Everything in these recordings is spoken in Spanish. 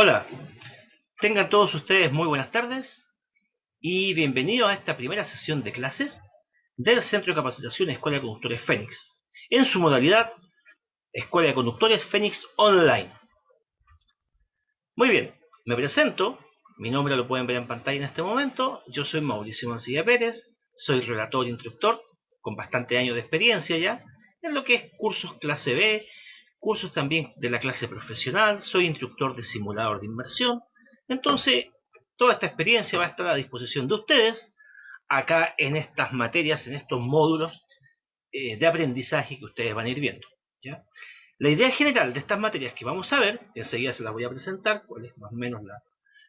Hola, tengan todos ustedes muy buenas tardes y bienvenidos a esta primera sesión de clases del Centro de Capacitación Escuela de Conductores Fénix, en su modalidad Escuela de Conductores Fénix Online. Muy bien, me presento, mi nombre lo pueden ver en pantalla en este momento, yo soy Mauricio Mancilla Pérez, soy relator e instructor con bastante años de experiencia ya en lo que es cursos clase B, cursos también de la clase profesional, soy instructor de simulador de inmersión. Entonces, toda esta experiencia va a estar a disposición de ustedes acá en estas materias, en estos módulos de aprendizaje que ustedes van a ir viendo, ¿ya? La idea general de estas materias que vamos a ver, que enseguida se las voy a presentar, cuál es más o menos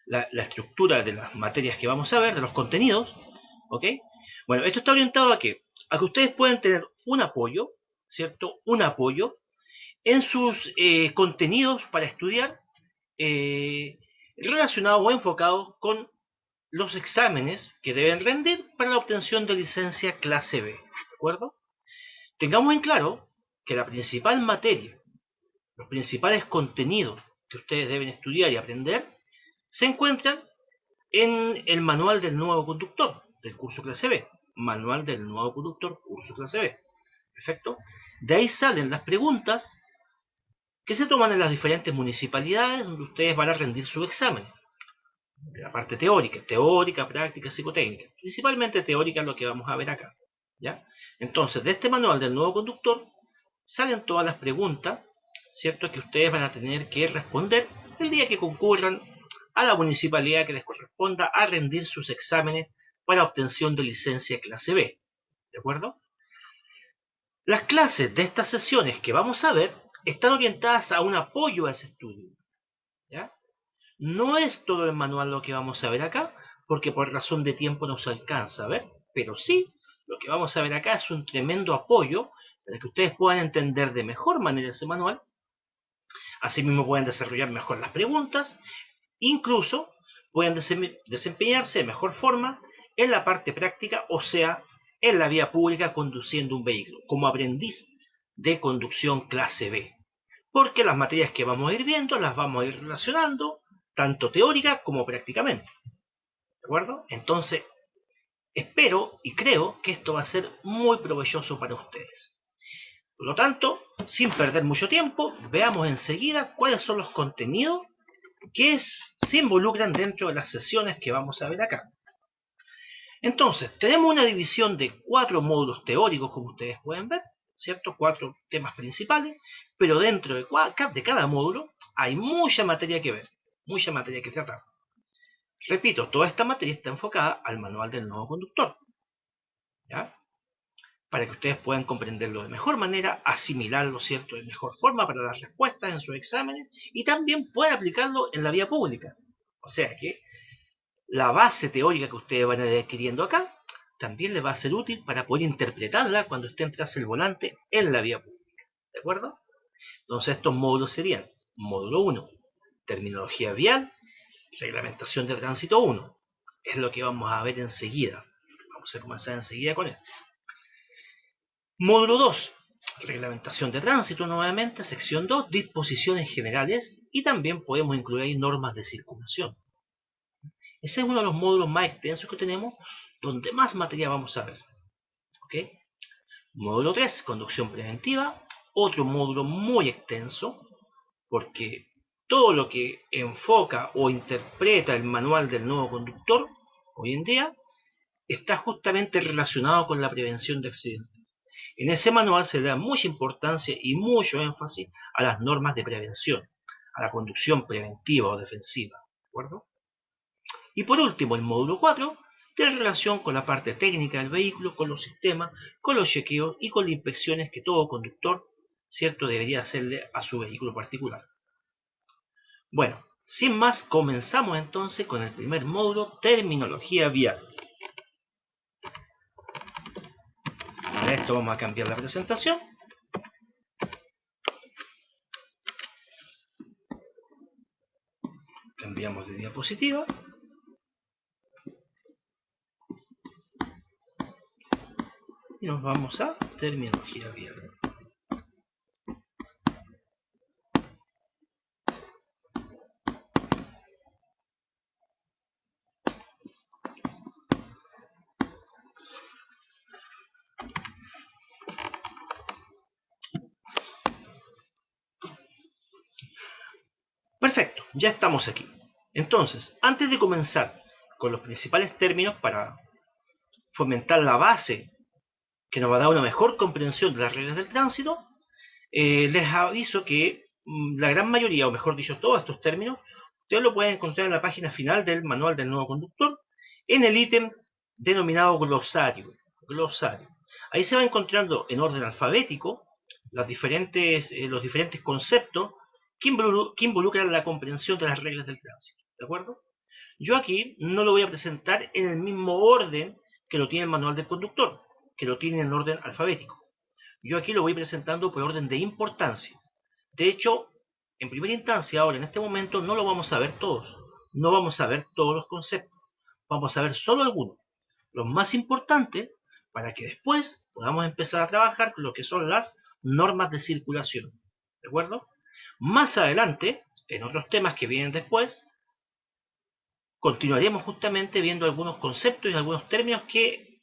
la estructura de las materias que vamos a ver, de los contenidos, ¿ok? Bueno, esto está orientado a que ustedes puedan tener un apoyo, ¿cierto? Un apoyo en sus contenidos para estudiar relacionados o enfocados con los exámenes que deben rendir para la obtención de licencia clase B. ¿De acuerdo? Tengamos en claro que la principal materia, los principales contenidos que ustedes deben estudiar y aprender, se encuentran en el manual del nuevo conductor del curso clase B. Manual del nuevo conductor, curso clase B. Perfecto. De ahí salen las preguntas que se toman en las diferentes municipalidades donde ustedes van a rendir su examen. De la parte teórica, práctica, psicotécnica. Principalmente teórica es lo que vamos a ver acá, ¿ya? Entonces, de este manual del nuevo conductor salen todas las preguntas, ¿cierto?, que ustedes van a tener que responder el día que concurran a la municipalidad que les corresponda a rendir sus exámenes para obtención de licencia clase B, ¿de acuerdo? Las clases de estas sesiones que vamos a ver están orientadas a un apoyo a ese estudio, ¿ya? No es todo el manual lo que vamos a ver acá, porque por razón de tiempo no se alcanza a ver, pero sí, lo que vamos a ver acá es un tremendo apoyo para que ustedes puedan entender de mejor manera ese manual, asimismo pueden desarrollar mejor las preguntas, incluso pueden desempeñarse de mejor forma en la parte práctica, o sea, en la vía pública conduciendo un vehículo, como aprendiz de conducción clase B. Porque las materias que vamos a ir viendo las vamos a ir relacionando tanto teórica como prácticamente. ¿De acuerdo? Entonces, espero y creo que esto va a ser muy provechoso para ustedes. Por lo tanto, sin perder mucho tiempo, veamos enseguida cuáles son los contenidos que se involucran dentro de las sesiones que vamos a ver acá. Entonces, tenemos una división de 4 módulos teóricos, como ustedes pueden ver, ¿cierto? 4 temas principales, pero dentro de cada módulo hay mucha materia que ver, mucha materia que tratar. Repito, toda esta materia está enfocada al manual del nuevo conductor, ¿ya? Para que ustedes puedan comprenderlo de mejor manera, asimilarlo, ¿cierto?, de mejor forma para las respuestas en sus exámenes y también puedan aplicarlo en la vía pública. O sea que la base teórica que ustedes van a ir adquiriendo acá también les va a ser útil para poder interpretarla cuando estén tras el volante en la vía pública. ¿De acuerdo? Entonces estos módulos serían: módulo 1, terminología vial, reglamentación de tránsito 1. Es lo que vamos a ver enseguida. Vamos a comenzar enseguida con esto. Módulo 2, reglamentación de tránsito nuevamente, sección 2, disposiciones generales, y también podemos incluir ahí normas de circulación. Ese es uno de los módulos más extensos que tenemos, donde más materia vamos a ver. ¿Okay? Módulo 3, conducción preventiva, otro módulo muy extenso, porque todo lo que enfoca o interpreta el manual del nuevo conductor hoy en día está justamente relacionado con la prevención de accidentes. En ese manual se da mucha importancia y mucho énfasis a las normas de prevención, a la conducción preventiva o defensiva, ¿de acuerdo? Y por último, el módulo 4 tiene relación con la parte técnica del vehículo, con los sistemas, con los chequeos y con las inspecciones que todo conductor, ¿cierto?, debería hacerle a su vehículo particular. Bueno, sin más, comenzamos entonces con el primer módulo, terminología vial. Para esto vamos a cambiar la presentación. Cambiamos de diapositiva. Y nos vamos a terminología vial. Perfecto, ya estamos aquí. Entonces, antes de comenzar con los principales términos para fomentar la base que nos va a dar una mejor comprensión de las reglas del tránsito, les aviso que la gran mayoría, o mejor dicho, todos estos términos, ustedes lo pueden encontrar en la página final del manual del nuevo conductor, en el ítem denominado glosario. Ahí se va encontrando en orden alfabético los diferentes conceptos que involucran la comprensión de las reglas del tránsito. ¿De acuerdo? Yo aquí no lo voy a presentar en el mismo orden que lo tiene el manual del conductor, que lo tiene en orden alfabético. Yo aquí lo voy presentando por orden de importancia. De hecho, en primera instancia, ahora en este momento, no lo vamos a ver todos. No vamos a ver todos los conceptos. Vamos a ver solo algunos. Los más importantes, para que después podamos empezar a trabajar con lo que son las normas de circulación. ¿De acuerdo? Más adelante, en otros temas que vienen después, continuaremos justamente viendo algunos conceptos y algunos términos que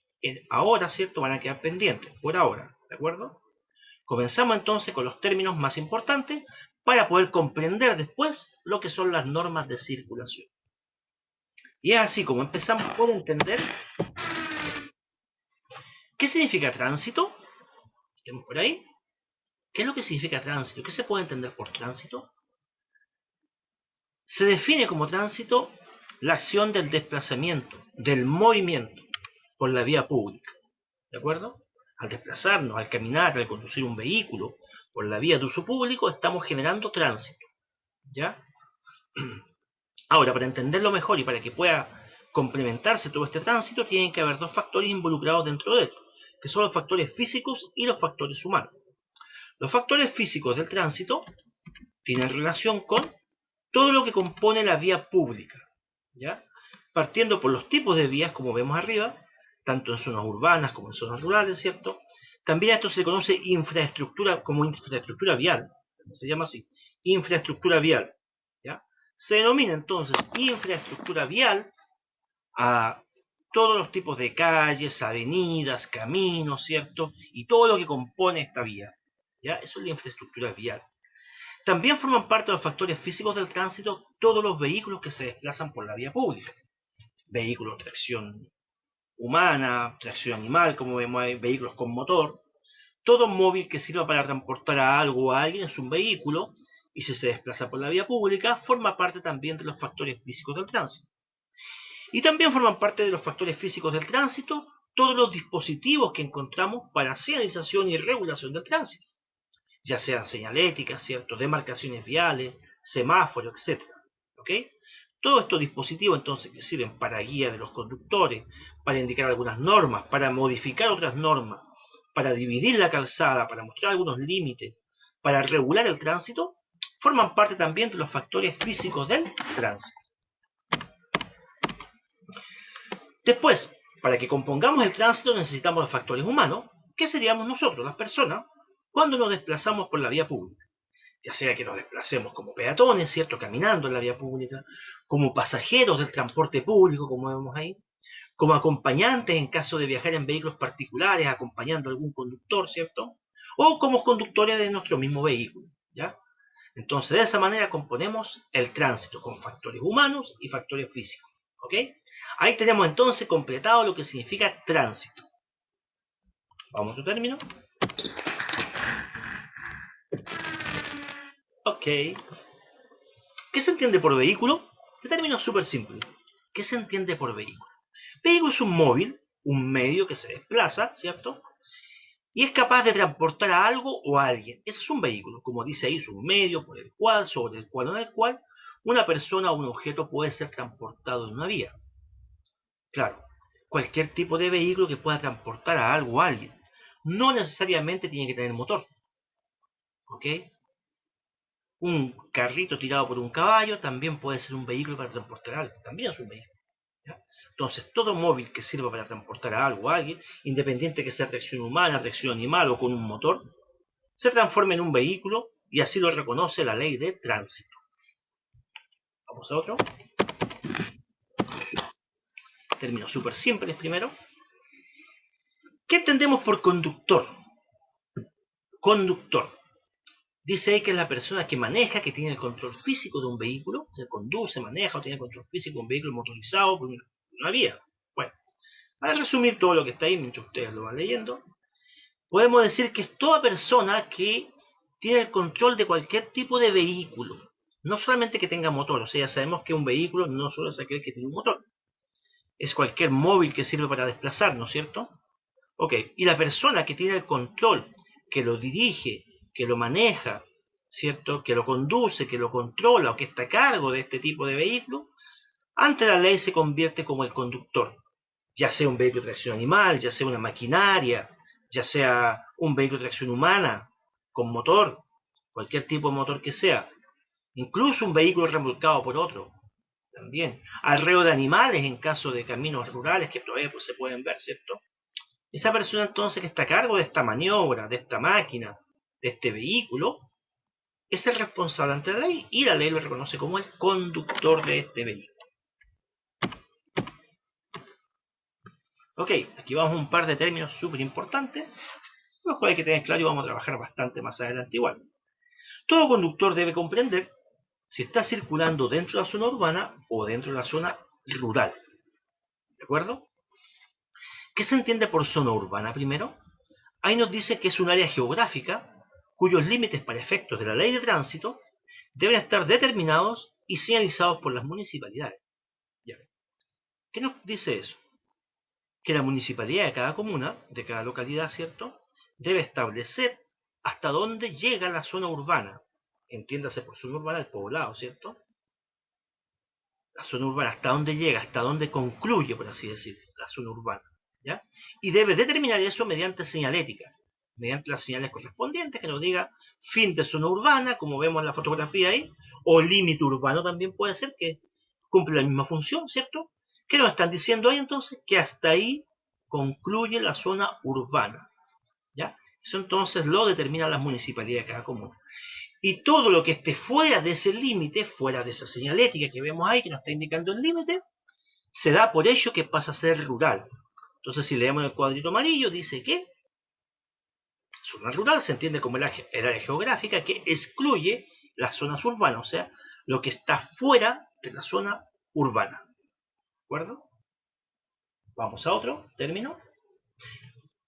ahora, ¿cierto?, van a quedar pendientes, por ahora. ¿De acuerdo? Comenzamos entonces con los términos más importantes para poder comprender después lo que son las normas de circulación. Y es así como empezamos por entender qué significa tránsito. Estamos por ahí. ¿Qué es lo que significa tránsito? ¿Qué se puede entender por tránsito? Se define como tránsito la acción del desplazamiento, del movimiento por la vía pública. ¿De acuerdo? Al desplazarnos, al caminar, al conducir un vehículo por la vía de uso público, estamos generando tránsito. ¿Ya? Ahora, para entenderlo mejor y para que pueda complementarse todo este tránsito, tienen que haber dos factores involucrados dentro de él, que son los factores físicos y los factores humanos. Los factores físicos del tránsito tienen relación con todo lo que compone la vía pública, ¿ya? Partiendo por los tipos de vías, como vemos arriba, tanto en zonas urbanas como en zonas rurales, ¿cierto? También a esto se conoce infraestructura como infraestructura vial, se llama así, infraestructura vial, ¿ya? Se denomina entonces infraestructura vial a todos los tipos de calles, avenidas, caminos, ¿cierto? Y todo lo que compone esta vía, ¿ya? Eso es la infraestructura vial. También forman parte de los factores físicos del tránsito todos los vehículos que se desplazan por la vía pública. Vehículos de tracción humana, tracción animal, como vemos hay vehículos con motor. Todo móvil que sirva para transportar a algo o a alguien es un vehículo, y si se desplaza por la vía pública, forma parte también de los factores físicos del tránsito. Y también forman parte de los factores físicos del tránsito todos los dispositivos que encontramos para señalización y regulación del tránsito, ya sean señaléticas, ¿cierto?, demarcaciones viales, semáforos, etc. ¿Ok? Todos estos dispositivos entonces que sirven para guía de los conductores, para indicar algunas normas, para modificar otras normas, para dividir la calzada, para mostrar algunos límites, para regular el tránsito, forman parte también de los factores físicos del tránsito. Después, para que compongamos el tránsito necesitamos los factores humanos, que seríamos nosotros, las personas, cuando nos desplazamos por la vía pública. Ya sea que nos desplacemos como peatones, ¿cierto?, caminando en la vía pública, como pasajeros del transporte público, como vemos ahí, como acompañantes en caso de viajar en vehículos particulares, acompañando a algún conductor, ¿cierto?, o como conductores de nuestro mismo vehículo, ¿ya? Entonces, de esa manera componemos el tránsito con factores humanos y factores físicos, ¿ok? Ahí tenemos entonces completado lo que significa tránsito. Vamos a otro término. Ok. ¿Qué se entiende por vehículo? Este término es súper simple. ¿Qué se entiende por vehículo? Vehículo es un móvil, un medio que se desplaza, ¿cierto? Y es capaz de transportar a algo o a alguien. Ese es un vehículo. Como dice ahí, es un medio por el cual, sobre el cual o en el cual una persona o un objeto puede ser transportado en una vía. Claro, cualquier tipo de vehículo que pueda transportar a algo o a alguien. No necesariamente tiene que tener motor. ¿Ok? Un carrito tirado por un caballo también puede ser un vehículo para transportar algo. También es un vehículo. ¿Ya? Entonces, todo móvil que sirva para transportar a algo o a alguien, independiente que sea tracción humana, tracción animal o con un motor, se transforma en un vehículo y así lo reconoce la ley de tránsito. Vamos a otro. Términos súper simples primero. ¿Qué entendemos por conductor? Conductor. dice ahí que es la persona que maneja, que tiene el control físico de un vehículo, se conduce, maneja o tiene el control físico de un vehículo motorizado por una vía. Bueno, para resumir todo lo que está ahí, mientras ustedes lo van leyendo, podemos decir que es toda persona que tiene el control de cualquier tipo de vehículo. No solamente que tenga motor, o sea, ya sabemos que un vehículo no solo es aquel que tiene un motor. Es cualquier móvil que sirve para desplazar, ¿no es cierto? Ok, y la persona que tiene el control, que lo dirige, que lo maneja, ¿cierto? Que lo conduce, que lo controla o que está a cargo de este tipo de vehículo, ante la ley se convierte como el conductor. Ya sea un vehículo de tracción animal, ya sea una maquinaria, ya sea un vehículo de tracción humana, con motor, cualquier tipo de motor que sea, incluso un vehículo remolcado por otro, también. Arreo de animales en caso de caminos rurales que todavía pues, se pueden ver, ¿cierto? Esa persona entonces que está a cargo de esta maniobra, de esta máquina, de este vehículo, es el responsable ante la ley y la ley lo reconoce como el conductor de este vehículo. Ok, aquí vamos a un par de términos súper importantes, los cuales hay que tener claro y vamos a trabajar bastante más adelante igual. Todo conductor debe comprender si está circulando dentro de la zona urbana o dentro de la zona rural. ¿De acuerdo? ¿Qué se entiende por zona urbana primero? Ahí nos dice que es un área geográfica cuyos límites para efectos de la ley de tránsito deben estar determinados y señalizados por las municipalidades. ¿Qué nos dice eso? Que la municipalidad de cada comuna, de cada localidad, ¿cierto?, debe establecer hasta dónde llega la zona urbana. Entiéndase por zona urbana el poblado, ¿cierto? La zona urbana, hasta dónde llega, hasta dónde concluye, por así decir, la zona urbana. ¿Ya? Y debe determinar eso mediante señalética, mediante las señales correspondientes que nos diga fin de zona urbana, como vemos en la fotografía ahí, o límite urbano también puede ser, que cumple la misma función, ¿cierto? ¿Qué nos están diciendo ahí entonces? Que hasta ahí concluye la zona urbana. ¿Ya? Eso entonces lo determinan las municipalidades de cada comuna. Y todo lo que esté fuera de ese límite, fuera de esa señalética que vemos ahí, que nos está indicando el límite, se da por ello que pasa a ser rural. Entonces, si leemos el cuadrito amarillo, dice que zona rural se entiende como el área geográfica que excluye las zonas urbanas, o sea, lo que está fuera de la zona urbana. ¿De acuerdo? Vamos a otro término.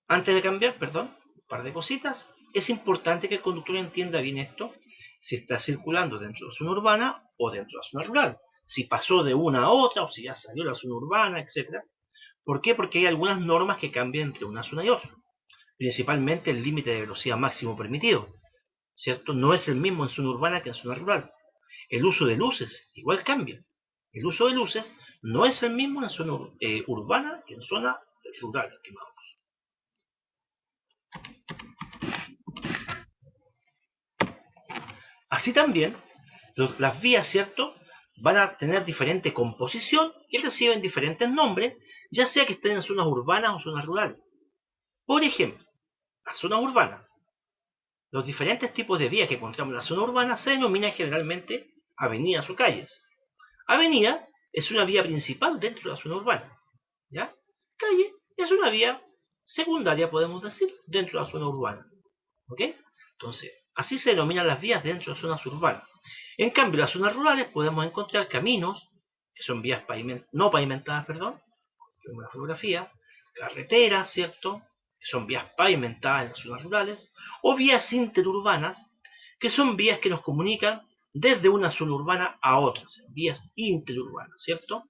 Antes de cambiar, perdón, un par de cositas. Es importante que el conductor entienda bien esto, si está circulando dentro de la zona urbana o dentro de la zona rural. Si pasó de una a otra, o si ya salió de la zona urbana, etc. ¿Por qué? Porque hay algunas normas que cambian entre una zona y otra. Principalmente el límite de velocidad máximo permitido, ¿cierto? No es el mismo en zona urbana que en zona rural. El uso de luces igual cambia. El uso de luces no es el mismo en zona urbana que en zona rural, estimados. Así también, las vías, ¿cierto?, van a tener diferente composición y reciben diferentes nombres, ya sea que estén en zonas urbanas o zonas rurales. Por ejemplo, las zonas urbanas. Los diferentes tipos de vías que encontramos en la zona urbana se denominan generalmente avenidas o calles. Avenida es una vía principal dentro de la zona urbana. ¿Ya? Calle es una vía secundaria, podemos decir, dentro de la zona urbana. ¿Ok? Entonces, así se denominan las vías dentro de zonas urbanas. En cambio, en las zonas rurales podemos encontrar caminos, que son vías no pavimentadas, perdón, en una fotografía, carreteras, ¿cierto?, que son vías pavimentadas en las zonas rurales, o vías interurbanas, que son vías que nos comunican desde una zona urbana a otra, vías interurbanas, ¿cierto?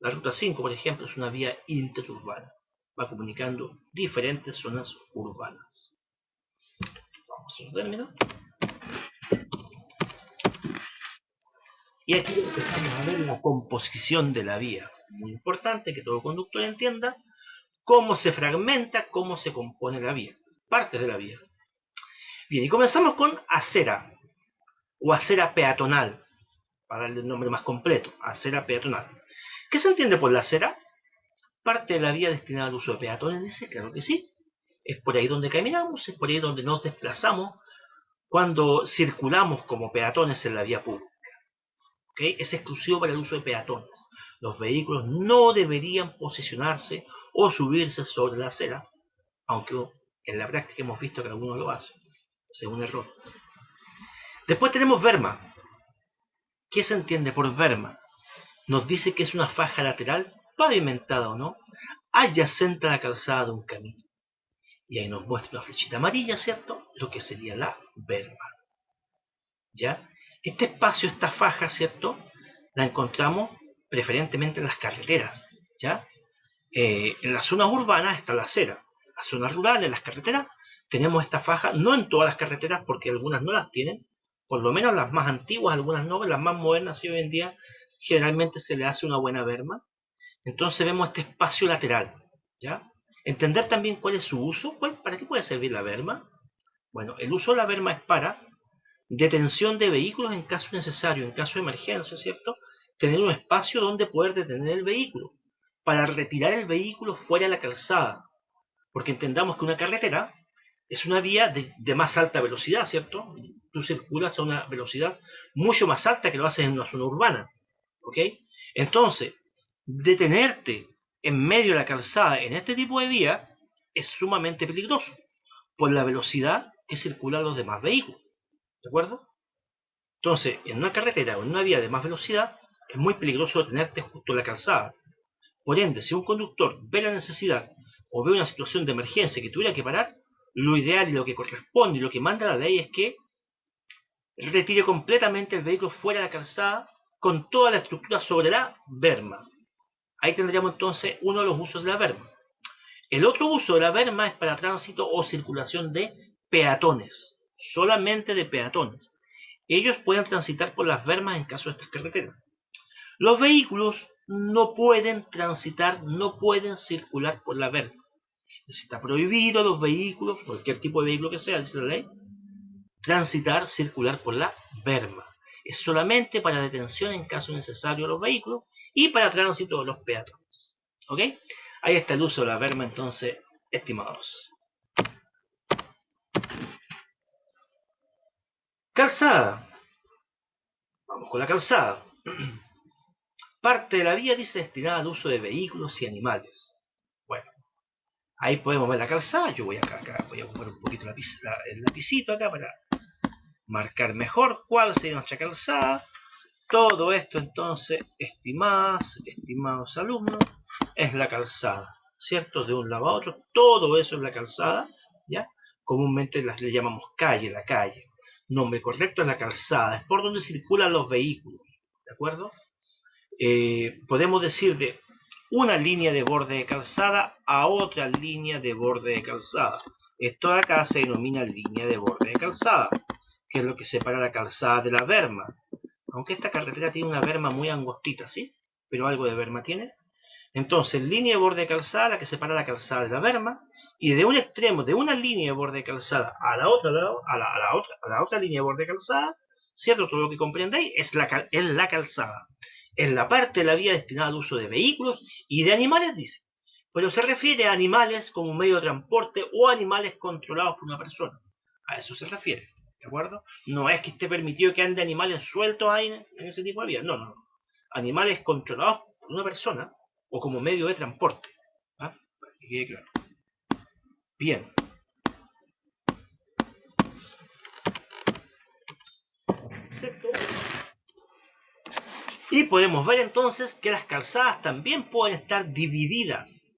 La ruta 5, por ejemplo, es una vía interurbana, va comunicando diferentes zonas urbanas. Vamos a un término. Y aquí empezamos a ver la composición de la vía. Muy importante que todo conductor entienda cómo se fragmenta, cómo se compone la vía, partes de la vía. Bien, y comenzamos con acera, o acera peatonal, para darle el nombre más completo, acera peatonal. ¿Qué se entiende por la acera? Parte de la vía destinada al uso de peatones, dice, claro que sí. Es por ahí donde caminamos, es por ahí donde nos desplazamos cuando circulamos como peatones en la vía pública. ¿Okay? Es exclusivo para el uso de peatones. Los vehículos no deberían posicionarse o subirse sobre la acera, aunque en la práctica hemos visto que algunos lo hacen. Es un error. Después tenemos berma. ¿Qué se entiende por berma? Nos dice que es una faja lateral, pavimentada o no, adyacente a la calzada de un camino. Y ahí nos muestra una flechita amarilla, ¿cierto? Lo que sería la berma. ¿Ya? Este espacio, esta faja, ¿cierto? La encontramos preferentemente en las carreteras, ¿ya? En las zonas urbanas está la acera. En las zonas rurales, en las carreteras, tenemos esta faja, no en todas las carreteras, porque algunas no las tienen, por lo menos las más antiguas, algunas no, las más modernas, y hoy en día generalmente se le hace una buena berma. Entonces vemos este espacio lateral, ¿ya? Entender también cuál es su uso, para qué puede servir la berma. Bueno, el uso de la berma es para detención de vehículos en caso necesario, en caso de emergencia, ¿cierto? Tener un espacio donde poder detener el vehículo, para retirar el vehículo fuera de la calzada, porque entendamos que una carretera es una vía de más alta velocidad, ¿cierto? Tú circulas a una velocidad mucho más alta que lo haces en una zona urbana, ¿ok? Entonces, detenerte en medio de la calzada en este tipo de vía es sumamente peligroso por la velocidad que circulan los demás vehículos, ¿de acuerdo? Entonces, en una carretera o en una vía de más velocidad es muy peligroso detenerte justo en la calzada. Por ende, si un conductor ve la necesidad o ve una situación de emergencia que tuviera que parar, lo ideal y lo que corresponde y lo que manda la ley es que retire completamente el vehículo fuera de la calzada con toda la estructura sobre la berma. Ahí tendríamos entonces uno de los usos de la berma. El otro uso de la berma es para tránsito o circulación de peatones, solamente de peatones. Ellos pueden transitar por las bermas en caso de estas carreteras. Los vehículos no pueden transitar, no pueden circular por la berma. Está prohibido a los vehículos, cualquier tipo de vehículo que sea, dice la ley, transitar, circular por la berma. Es solamente para detención en caso necesario de los vehículos y para tránsito de los peatones. ¿Ok? Ahí está el uso de la berma entonces, estimados. Calzada. Vamos con la calzada. Parte de la vía dice destinada al uso de vehículos y animales. Bueno, ahí podemos ver la calzada. Yo voy acá voy a ocupar un poquito el lapicito acá para marcar mejor cuál sería nuestra calzada. Todo esto entonces, estimados alumnos, es la calzada, ¿cierto? De un lado a otro, todo eso es la calzada, ¿ya? Comúnmente le llamamos calle, la calle. Nombre correcto es la calzada, es por donde circulan los vehículos, ¿de acuerdo? Podemos decir de una línea de borde de calzada a otra línea de borde de calzada. Esto de acá se denomina línea de borde de calzada, que es lo que separa la calzada de la berma. Aunque esta carretera tiene una berma muy angostita, ¿sí? Pero algo de berma tiene. Entonces, línea de borde de calzada, la que separa la calzada de la berma, y de un extremo, de una línea de borde de calzada a la otra, a la otra línea de borde de calzada, ¿cierto? Todo lo que comprendéis es la calzada. Es la parte de la vía destinada al uso de vehículos y de animales, dice. Pero se refiere a animales como medio de transporte o animales controlados por una persona. A eso se refiere, ¿de acuerdo? No es que esté permitido que ande animales sueltos ahí en ese tipo de vía. No, no. Animales controlados por una persona o como medio de transporte. ¿Ah? Para que quede claro. Bien. ¿Cierto? Y podemos ver entonces que las calzadas también pueden estar divididas.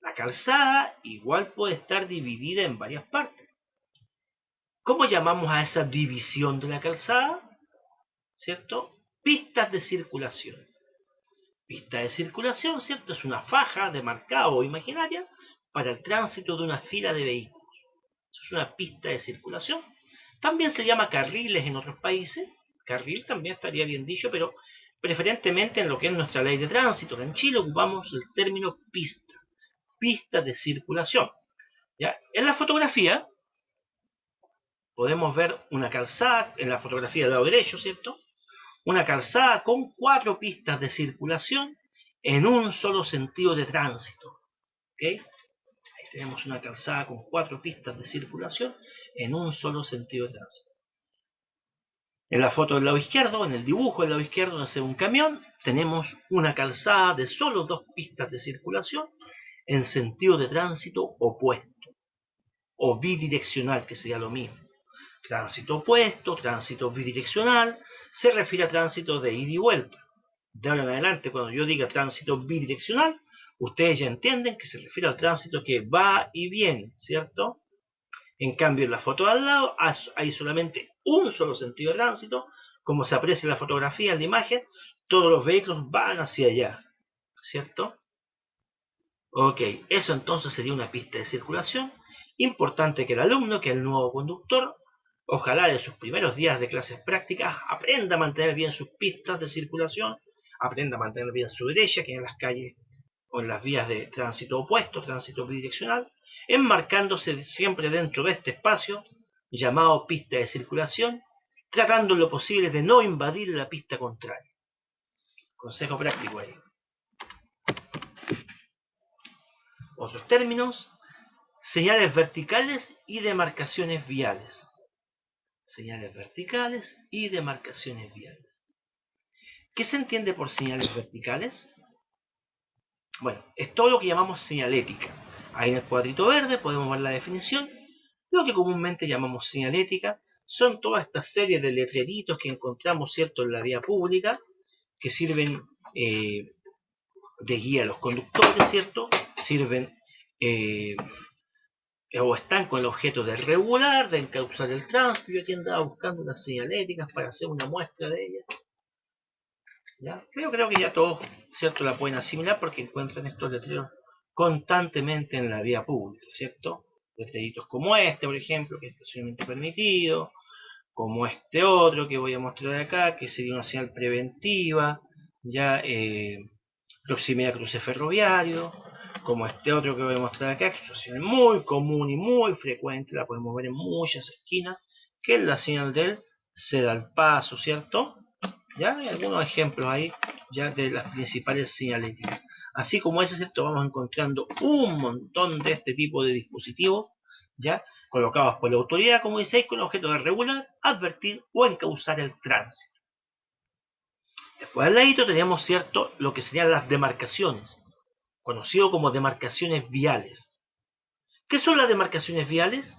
La calzada igual puede estar dividida en varias partes. ¿Cómo llamamos a esa división de la calzada? ¿Cierto? Pistas de circulación. Pista de circulación, ¿cierto? Es una faja demarcada o imaginaria para el tránsito de una fila de vehículos. Eso es una pista de circulación. También se llama carriles en otros países. Carril también estaría bien dicho, pero preferentemente en lo que es nuestra ley de tránsito. En Chile ocupamos el término pista. Pista de circulación. ¿Ya? En la fotografía podemos ver una calzada, en la fotografía del lado derecho, ¿cierto? Una calzada con 4 pistas de circulación en un solo sentido de tránsito. ¿Ok? Ahí tenemos una calzada con 4 pistas de circulación en un solo sentido de tránsito. En la foto del lado izquierdo, en el dibujo del lado izquierdo, donde se ve un camión, tenemos una calzada de solo 2 pistas de circulación en sentido de tránsito opuesto, o bidireccional, que sería lo mismo. Tránsito opuesto, tránsito bidireccional, se refiere a tránsito de ida y vuelta. De ahora en adelante, cuando yo diga tránsito bidireccional, ustedes ya entienden que se refiere al tránsito que va y viene, ¿cierto? En cambio, en la foto de al lado hay solamente un solo sentido de tránsito. Como se aprecia en la fotografía, en la imagen, todos los vehículos van hacia allá, ¿cierto? Ok, eso entonces sería una pista de circulación. Importante que el alumno, que es el nuevo conductor, ojalá en sus primeros días de clases prácticas aprenda a mantener bien sus pistas de circulación, aprenda a mantener bien su derecha, que en las calles o en las vías de tránsito opuesto, tránsito bidireccional, enmarcándose siempre dentro de este espacio llamado pista de circulación, tratando en lo posible de no invadir la pista contraria. Consejo práctico ahí. Otros términos: señales verticales y demarcaciones viales. Señales verticales y demarcaciones viales. ¿Qué se entiende por señales verticales? Bueno, es todo lo que llamamos señalética. Ahí en el cuadrito verde podemos ver la definición. Lo que comúnmente llamamos señalética son toda esta serie de letreritos que encontramos, ¿cierto?, en la vía pública, que sirven de guía a los conductores, ¿cierto? Sirven o están con el objeto de regular, de encauzar el tránsito. Yo aquí andaba buscando unas señaléticas para hacer una muestra de ellas. ¿Ya? Pero creo que ya todos, ¿cierto?, la pueden asimilar porque encuentran estos letreros constantemente en la vía pública, ¿cierto? Letreritos como este, por ejemplo, que es estacionamiento permitido, como este otro que voy a mostrar acá, que sería una señal preventiva, ya proximidad a cruce ferroviario, como este otro que voy a mostrar acá, que es una señal muy común y muy frecuente, la podemos ver en muchas esquinas, que es la señal del ceda al paso, ¿cierto? Ya hay algunos ejemplos ahí ya de las principales señaléticas. Así como ese, ¿cierto?, vamos encontrando un montón de este tipo de dispositivos, ya colocados por la autoridad, como dice, con el objeto de regular, advertir o encauzar el tránsito. Después al ladito tenemos, ¿cierto?, lo que serían las demarcaciones, conocido como demarcaciones viales. ¿Qué son las demarcaciones viales?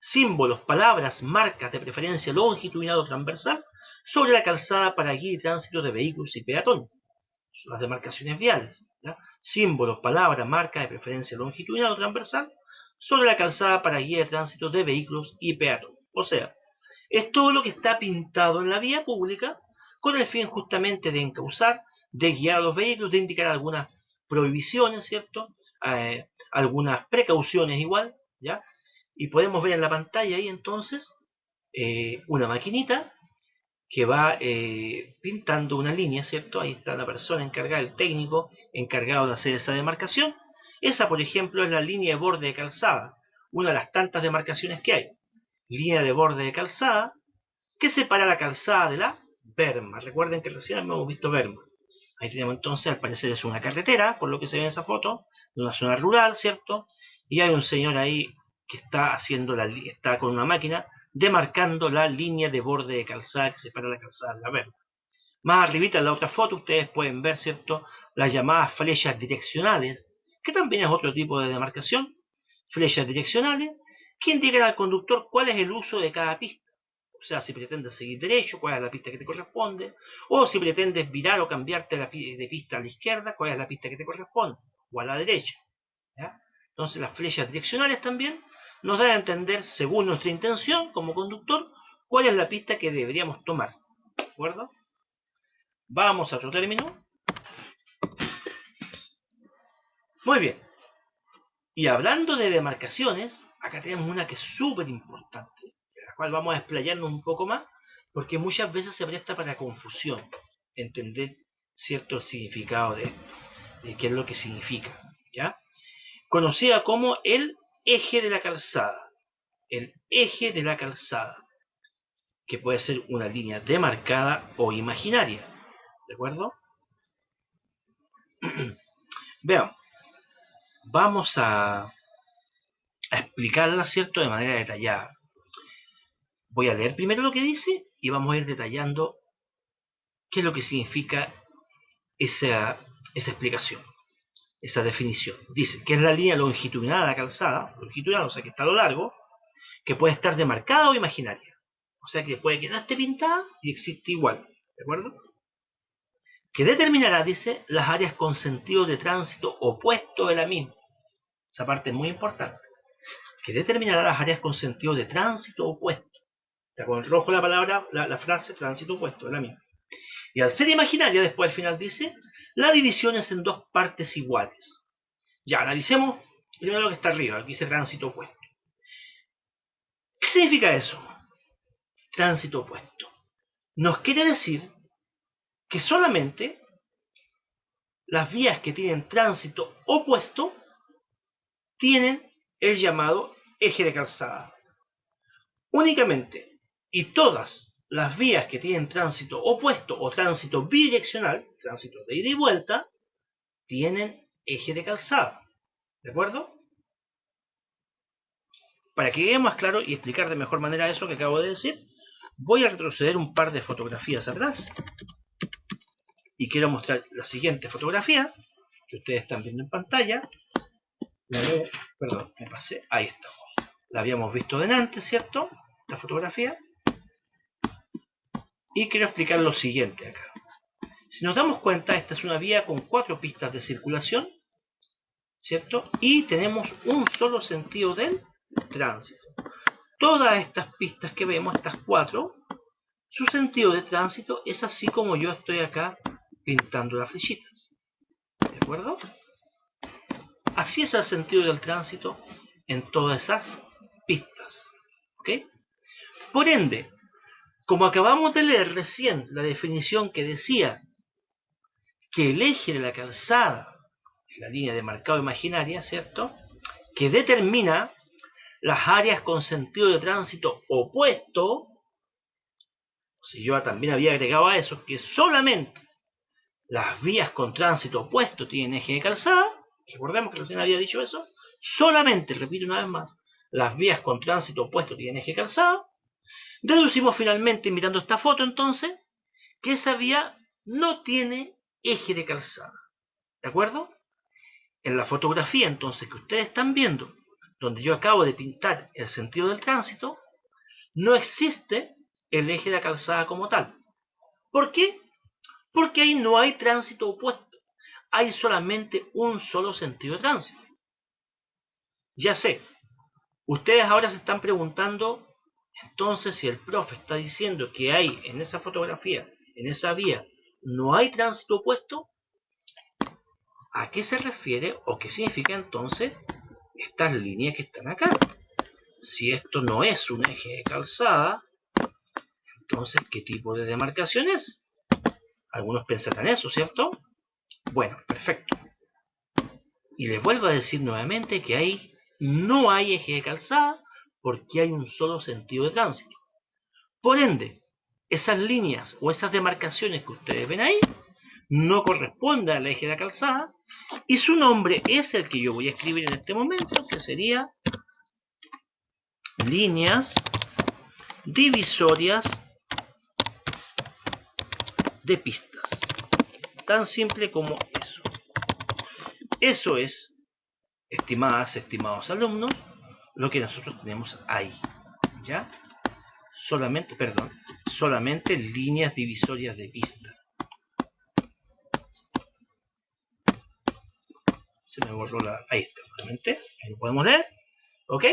Símbolos, palabras, marcas de preferencia longitudinal o transversal sobre la calzada para guía y tránsito de vehículos y peatones. Son las demarcaciones viales, ¿ya? Símbolos, palabras, marcas de preferencia longitudinal o transversal sobre la calzada para guía de tránsito de vehículos y peatones. O sea, es todo lo que está pintado en la vía pública con el fin justamente de encauzar, de guiar a los vehículos, de indicar algunas prohibiciones, ¿cierto? Algunas precauciones igual, ¿ya? Y podemos ver en la pantalla ahí entonces una maquinita que va pintando una línea, ¿cierto? Ahí está la persona encargada, el técnico encargado de hacer esa demarcación. Esa, por ejemplo, es la línea de borde de calzada, una de las tantas demarcaciones que hay. Línea de borde de calzada que separa la calzada de la berma. Recuerden que recién hemos visto berma. Ahí tenemos entonces, al parecer es una carretera, por lo que se ve en esa foto, de una zona rural, ¿cierto? Y hay un señor ahí que está haciendo está con una máquina demarcando la línea de borde de calzada que separa la calzada de la berma. Más arribita en la otra foto ustedes pueden ver, ¿cierto?, las llamadas flechas direccionales, que también es otro tipo de demarcación. Flechas direccionales que indican al conductor cuál es el uso de cada pista. O sea, si pretendes seguir derecho, cuál es la pista que te corresponde, o si pretendes virar o cambiarte de pista a la izquierda, cuál es la pista que te corresponde, o a la derecha, ¿ya? Entonces las flechas direccionales también nos dan a entender, según nuestra intención como conductor, cuál es la pista que deberíamos tomar, ¿de acuerdo? Vamos a otro término. Muy bien. Y hablando de demarcaciones, acá tenemos una que es súper importante, de la cual vamos a explayarnos un poco más, porque muchas veces se presta para confusión, entender cierto significado de qué es lo que significa, ¿ya? Conocida como el eje de la calzada. El eje de la calzada, que puede ser una línea demarcada o imaginaria, ¿de acuerdo? Veamos, vamos a explicarla, ¿cierto?, de manera detallada. Voy a leer primero lo que dice y vamos a ir detallando qué es lo que significa esa explicación, esa definición. Dice que es la línea longitudinal de la calzada, longitudinal, o sea que está a lo largo, que puede estar demarcada o imaginaria. O sea que puede que no esté pintada y existe igual. ¿De acuerdo? Que determinará, dice, las áreas con sentido de tránsito opuesto de la misma. Esa parte es muy importante. Que determinará las áreas con sentido de tránsito opuesto. Está con rojo la palabra, la frase tránsito opuesto, es la misma. Y al ser imaginaria, después al final dice, la división es en dos partes iguales. Ya, analicemos primero lo que está arriba, aquí dice tránsito opuesto. ¿Qué significa eso? Tránsito opuesto. Nos quiere decir que solamente las vías que tienen tránsito opuesto tienen el llamado eje de calzada. Únicamente, y todas las vías que tienen tránsito opuesto o tránsito bidireccional, tránsito de ida y vuelta, tienen eje de calzada. ¿De acuerdo? Para que quede más claro y explicar de mejor manera eso que acabo de decir, voy a retroceder un par de fotografías atrás y quiero mostrar la siguiente fotografía que ustedes están viendo en pantalla. Perdón, me pasé. Ahí estamos. La habíamos visto delante, ¿cierto? La fotografía. Y quiero explicar lo siguiente acá. Si nos damos cuenta, esta es una vía con 4 pistas de circulación, ¿cierto? Y tenemos un solo sentido del tránsito. Todas estas pistas que vemos, estas 4, su sentido de tránsito es así como yo estoy acá pintando las flechitas. ¿De acuerdo? Así es el sentido del tránsito en todas esas pistas. ¿Ok? Por ende, como acabamos de leer recién la definición que decía que el eje de la calzada es la línea de marcado imaginaria, ¿cierto? Que determina las áreas con sentido de tránsito opuesto, si yo también había agregado a eso, que solamente las vías con tránsito opuesto tienen eje de calzada, recordemos que recién había dicho eso, solamente, repito una vez más, las vías con tránsito opuesto tienen eje de calzada, deducimos finalmente, mirando esta foto entonces, que esa vía no tiene eje de calzada. ¿De acuerdo? En la fotografía entonces que ustedes están viendo, donde yo acabo de pintar el sentido del tránsito, no existe el eje de la calzada como tal. ¿Por qué? Porque ahí no hay tránsito opuesto. Hay solamente un solo sentido de tránsito. Ya sé, ustedes ahora se están preguntando, entonces si el profe está diciendo que hay en esa fotografía, en esa vía, no hay tránsito opuesto, ¿a qué se refiere o qué significa entonces estas líneas que están acá? Si esto no es un eje de calzada, entonces, ¿qué tipo de demarcación es? Algunos pensarán eso, ¿cierto? Bueno, perfecto. Y les vuelvo a decir nuevamente que ahí no hay eje de calzada porque hay un solo sentido de tránsito. Por ende, esas líneas o esas demarcaciones que ustedes ven ahí no corresponden al eje de la calzada y su nombre es el que yo voy a escribir en este momento, que sería líneas divisorias de pistas. Tan simple como eso. Eso es, estimadas, estimados alumnos, lo que nosotros tenemos ahí. ¿Ya? Solamente líneas divisorias de pistas. Se me borró la... Ahí está, nuevamente. Ahí lo podemos leer. ¿Ok?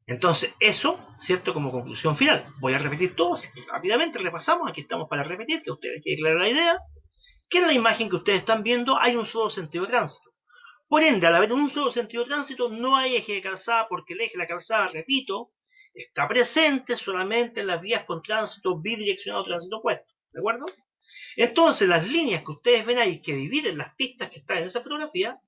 Entonces, eso, ¿cierto? Como conclusión final. Voy a repetir todo, así que rápidamente repasamos. Aquí estamos para repetir, que a ustedes quede clara la idea. Que en la imagen que ustedes están viendo hay un solo sentido de tránsito. Por ende, al haber un solo sentido de tránsito, no hay eje de calzada, porque el eje de la calzada, repito, está presente solamente en las vías con tránsito bidireccional o tránsito opuesto. ¿De acuerdo? Entonces, las líneas que ustedes ven ahí, que dividen las pistas que están en esa fotografía,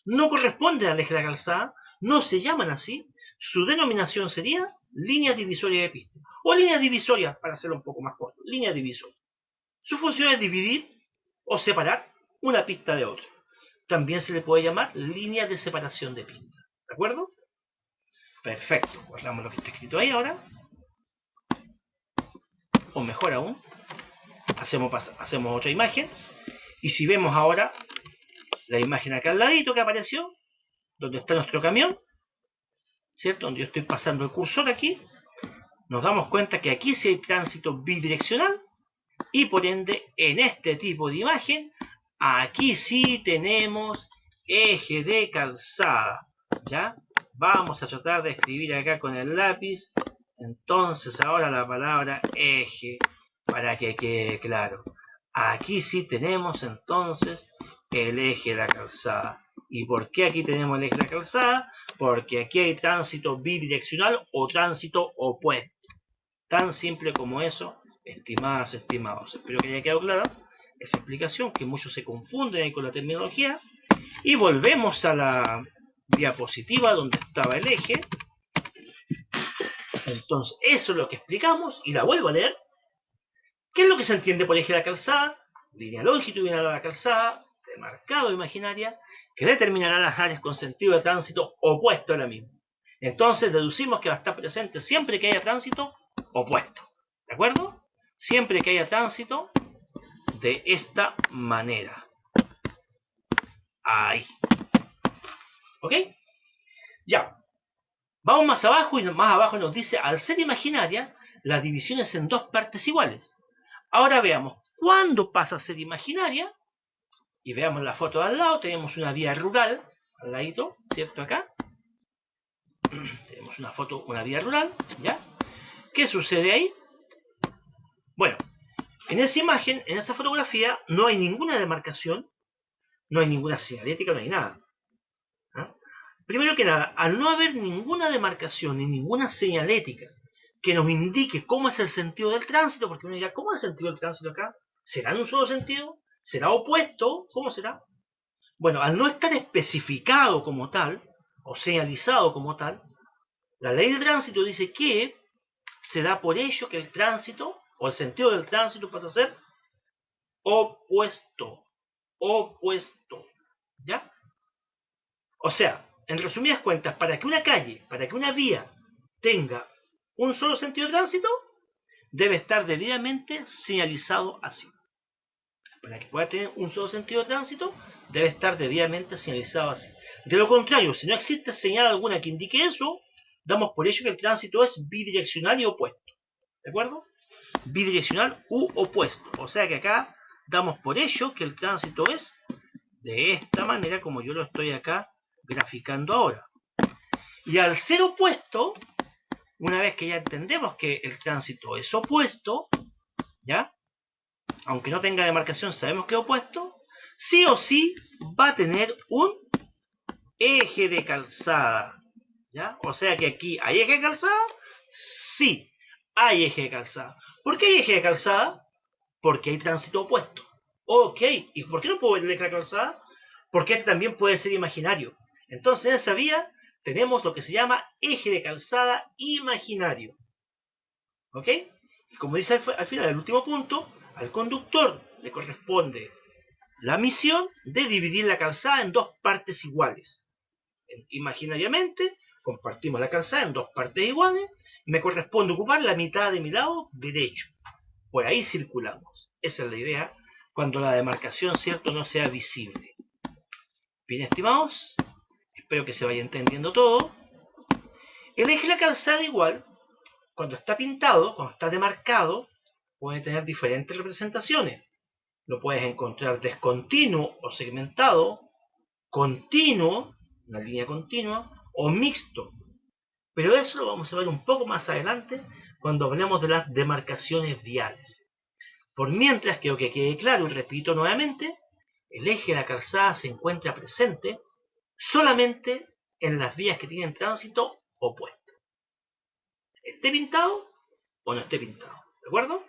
no corresponden al eje de la calzada, no se llaman así. Su denominación sería líneas divisorias de pistas. O líneas divisorias, para hacerlo un poco más corto. Líneas divisorias. Su función es dividir o separar una pista de otra. También se le puede llamar línea de separación de pistas. ¿De acuerdo? Perfecto. Guardamos lo que está escrito ahí ahora. O mejor aún, hacemos otra imagen. Y si vemos ahora la imagen acá al ladito que apareció, donde está nuestro camión, ¿cierto? Donde yo estoy pasando el cursor aquí, nos damos cuenta que aquí sí hay tránsito bidireccional y por ende en este tipo de imagen aquí sí tenemos eje de calzada. ¿Ya? Vamos a tratar de escribir acá con el lápiz. Entonces ahora la palabra eje para que quede claro. Aquí sí tenemos entonces el eje de la calzada. ¿Y por qué aquí tenemos el eje de la calzada? Porque aquí hay tránsito bidireccional o tránsito opuesto. Tan simple como eso, estimadas, estimados. Espero que haya quedado clara esa explicación, que muchos se confunden ahí con la terminología. Y volvemos a la diapositiva donde estaba el eje. Entonces, eso es lo que explicamos y la vuelvo a leer. ¿Qué es lo que se entiende por eje de la calzada? Línea longitudinal de la calzada, de marcado imaginaria, que determinará las áreas con sentido de tránsito opuesto a la misma. Entonces, deducimos que va a estar presente siempre que haya tránsito opuesto. ¿De acuerdo? Siempre que haya tránsito de esta manera. Ahí. ¿Ok? Ya. Vamos más abajo y más abajo nos dice, al ser imaginaria, la división es en dos partes iguales. Ahora veamos, ¿cuándo pasa a ser imaginaria? Y veamos la foto de al lado, tenemos una vía rural, al ladito, ¿cierto? Acá. Tenemos una foto, una vía rural, ¿ya? ¿Qué sucede ahí? Bueno, en esa imagen, en esa fotografía, no hay ninguna demarcación, no hay ninguna señalética, no hay nada. ¿Ah? Primero que nada, al no haber ninguna demarcación ni ninguna señalética que nos indique cómo es el sentido del tránsito, porque uno dirá, ¿cómo es el sentido del tránsito acá? ¿Será en un solo sentido? ¿Será opuesto? ¿Cómo será? Bueno, al no estar especificado como tal, o señalizado como tal, la ley de tránsito dice que se da por ello que el tránsito, o el sentido del tránsito pasa a ser opuesto. Opuesto. ¿Ya? O sea, en resumidas cuentas, para que una calle, para que una vía tenga un solo sentido de tránsito, debe estar debidamente señalizado así. Para que pueda tener un solo sentido de tránsito, debe estar debidamente señalizado así. De lo contrario, si no existe señal alguna que indique eso, damos por hecho que el tránsito es bidireccional y opuesto. ¿De acuerdo? Bidireccional u opuesto. O sea que acá damos por hecho que el tránsito es de esta manera, como yo lo estoy acá graficando ahora. Y al ser opuesto, una vez que ya entendemos que el tránsito es opuesto, ¿ya? Aunque no tenga demarcación, sabemos que es opuesto, sí o sí va a tener un eje de calzada, ¿ya? O sea que aquí hay eje de calzada, sí, hay eje de calzada. ¿Por qué hay eje de calzada? Porque hay tránsito opuesto. Ok, ¿y por qué no puedo ver el eje de calzada? Porque este también puede ser imaginario. Entonces en esa vía tenemos lo que se llama eje de calzada imaginario. ¿Ok? Y como dice al final, el último punto, al conductor le corresponde la misión de dividir la calzada en dos partes iguales. Imaginariamente, compartimos la calzada en dos partes iguales, me corresponde ocupar la mitad de mi lado derecho. Por ahí circulamos. Esa es la idea, cuando la demarcación, ¿cierto?, no sea visible. Bien, estimados, espero que se vaya entendiendo todo. El eje de la calzada igual, cuando está pintado, cuando está demarcado, puede tener diferentes representaciones. Lo puedes encontrar descontinuo o segmentado, continuo, una línea continua, o mixto. Pero eso lo vamos a ver un poco más adelante cuando hablemos de las demarcaciones viales. Por mientras, quiero que quede claro, y repito nuevamente, el eje de la calzada se encuentra presente solamente en las vías que tienen tránsito opuesto. Esté pintado o no esté pintado. ¿De acuerdo?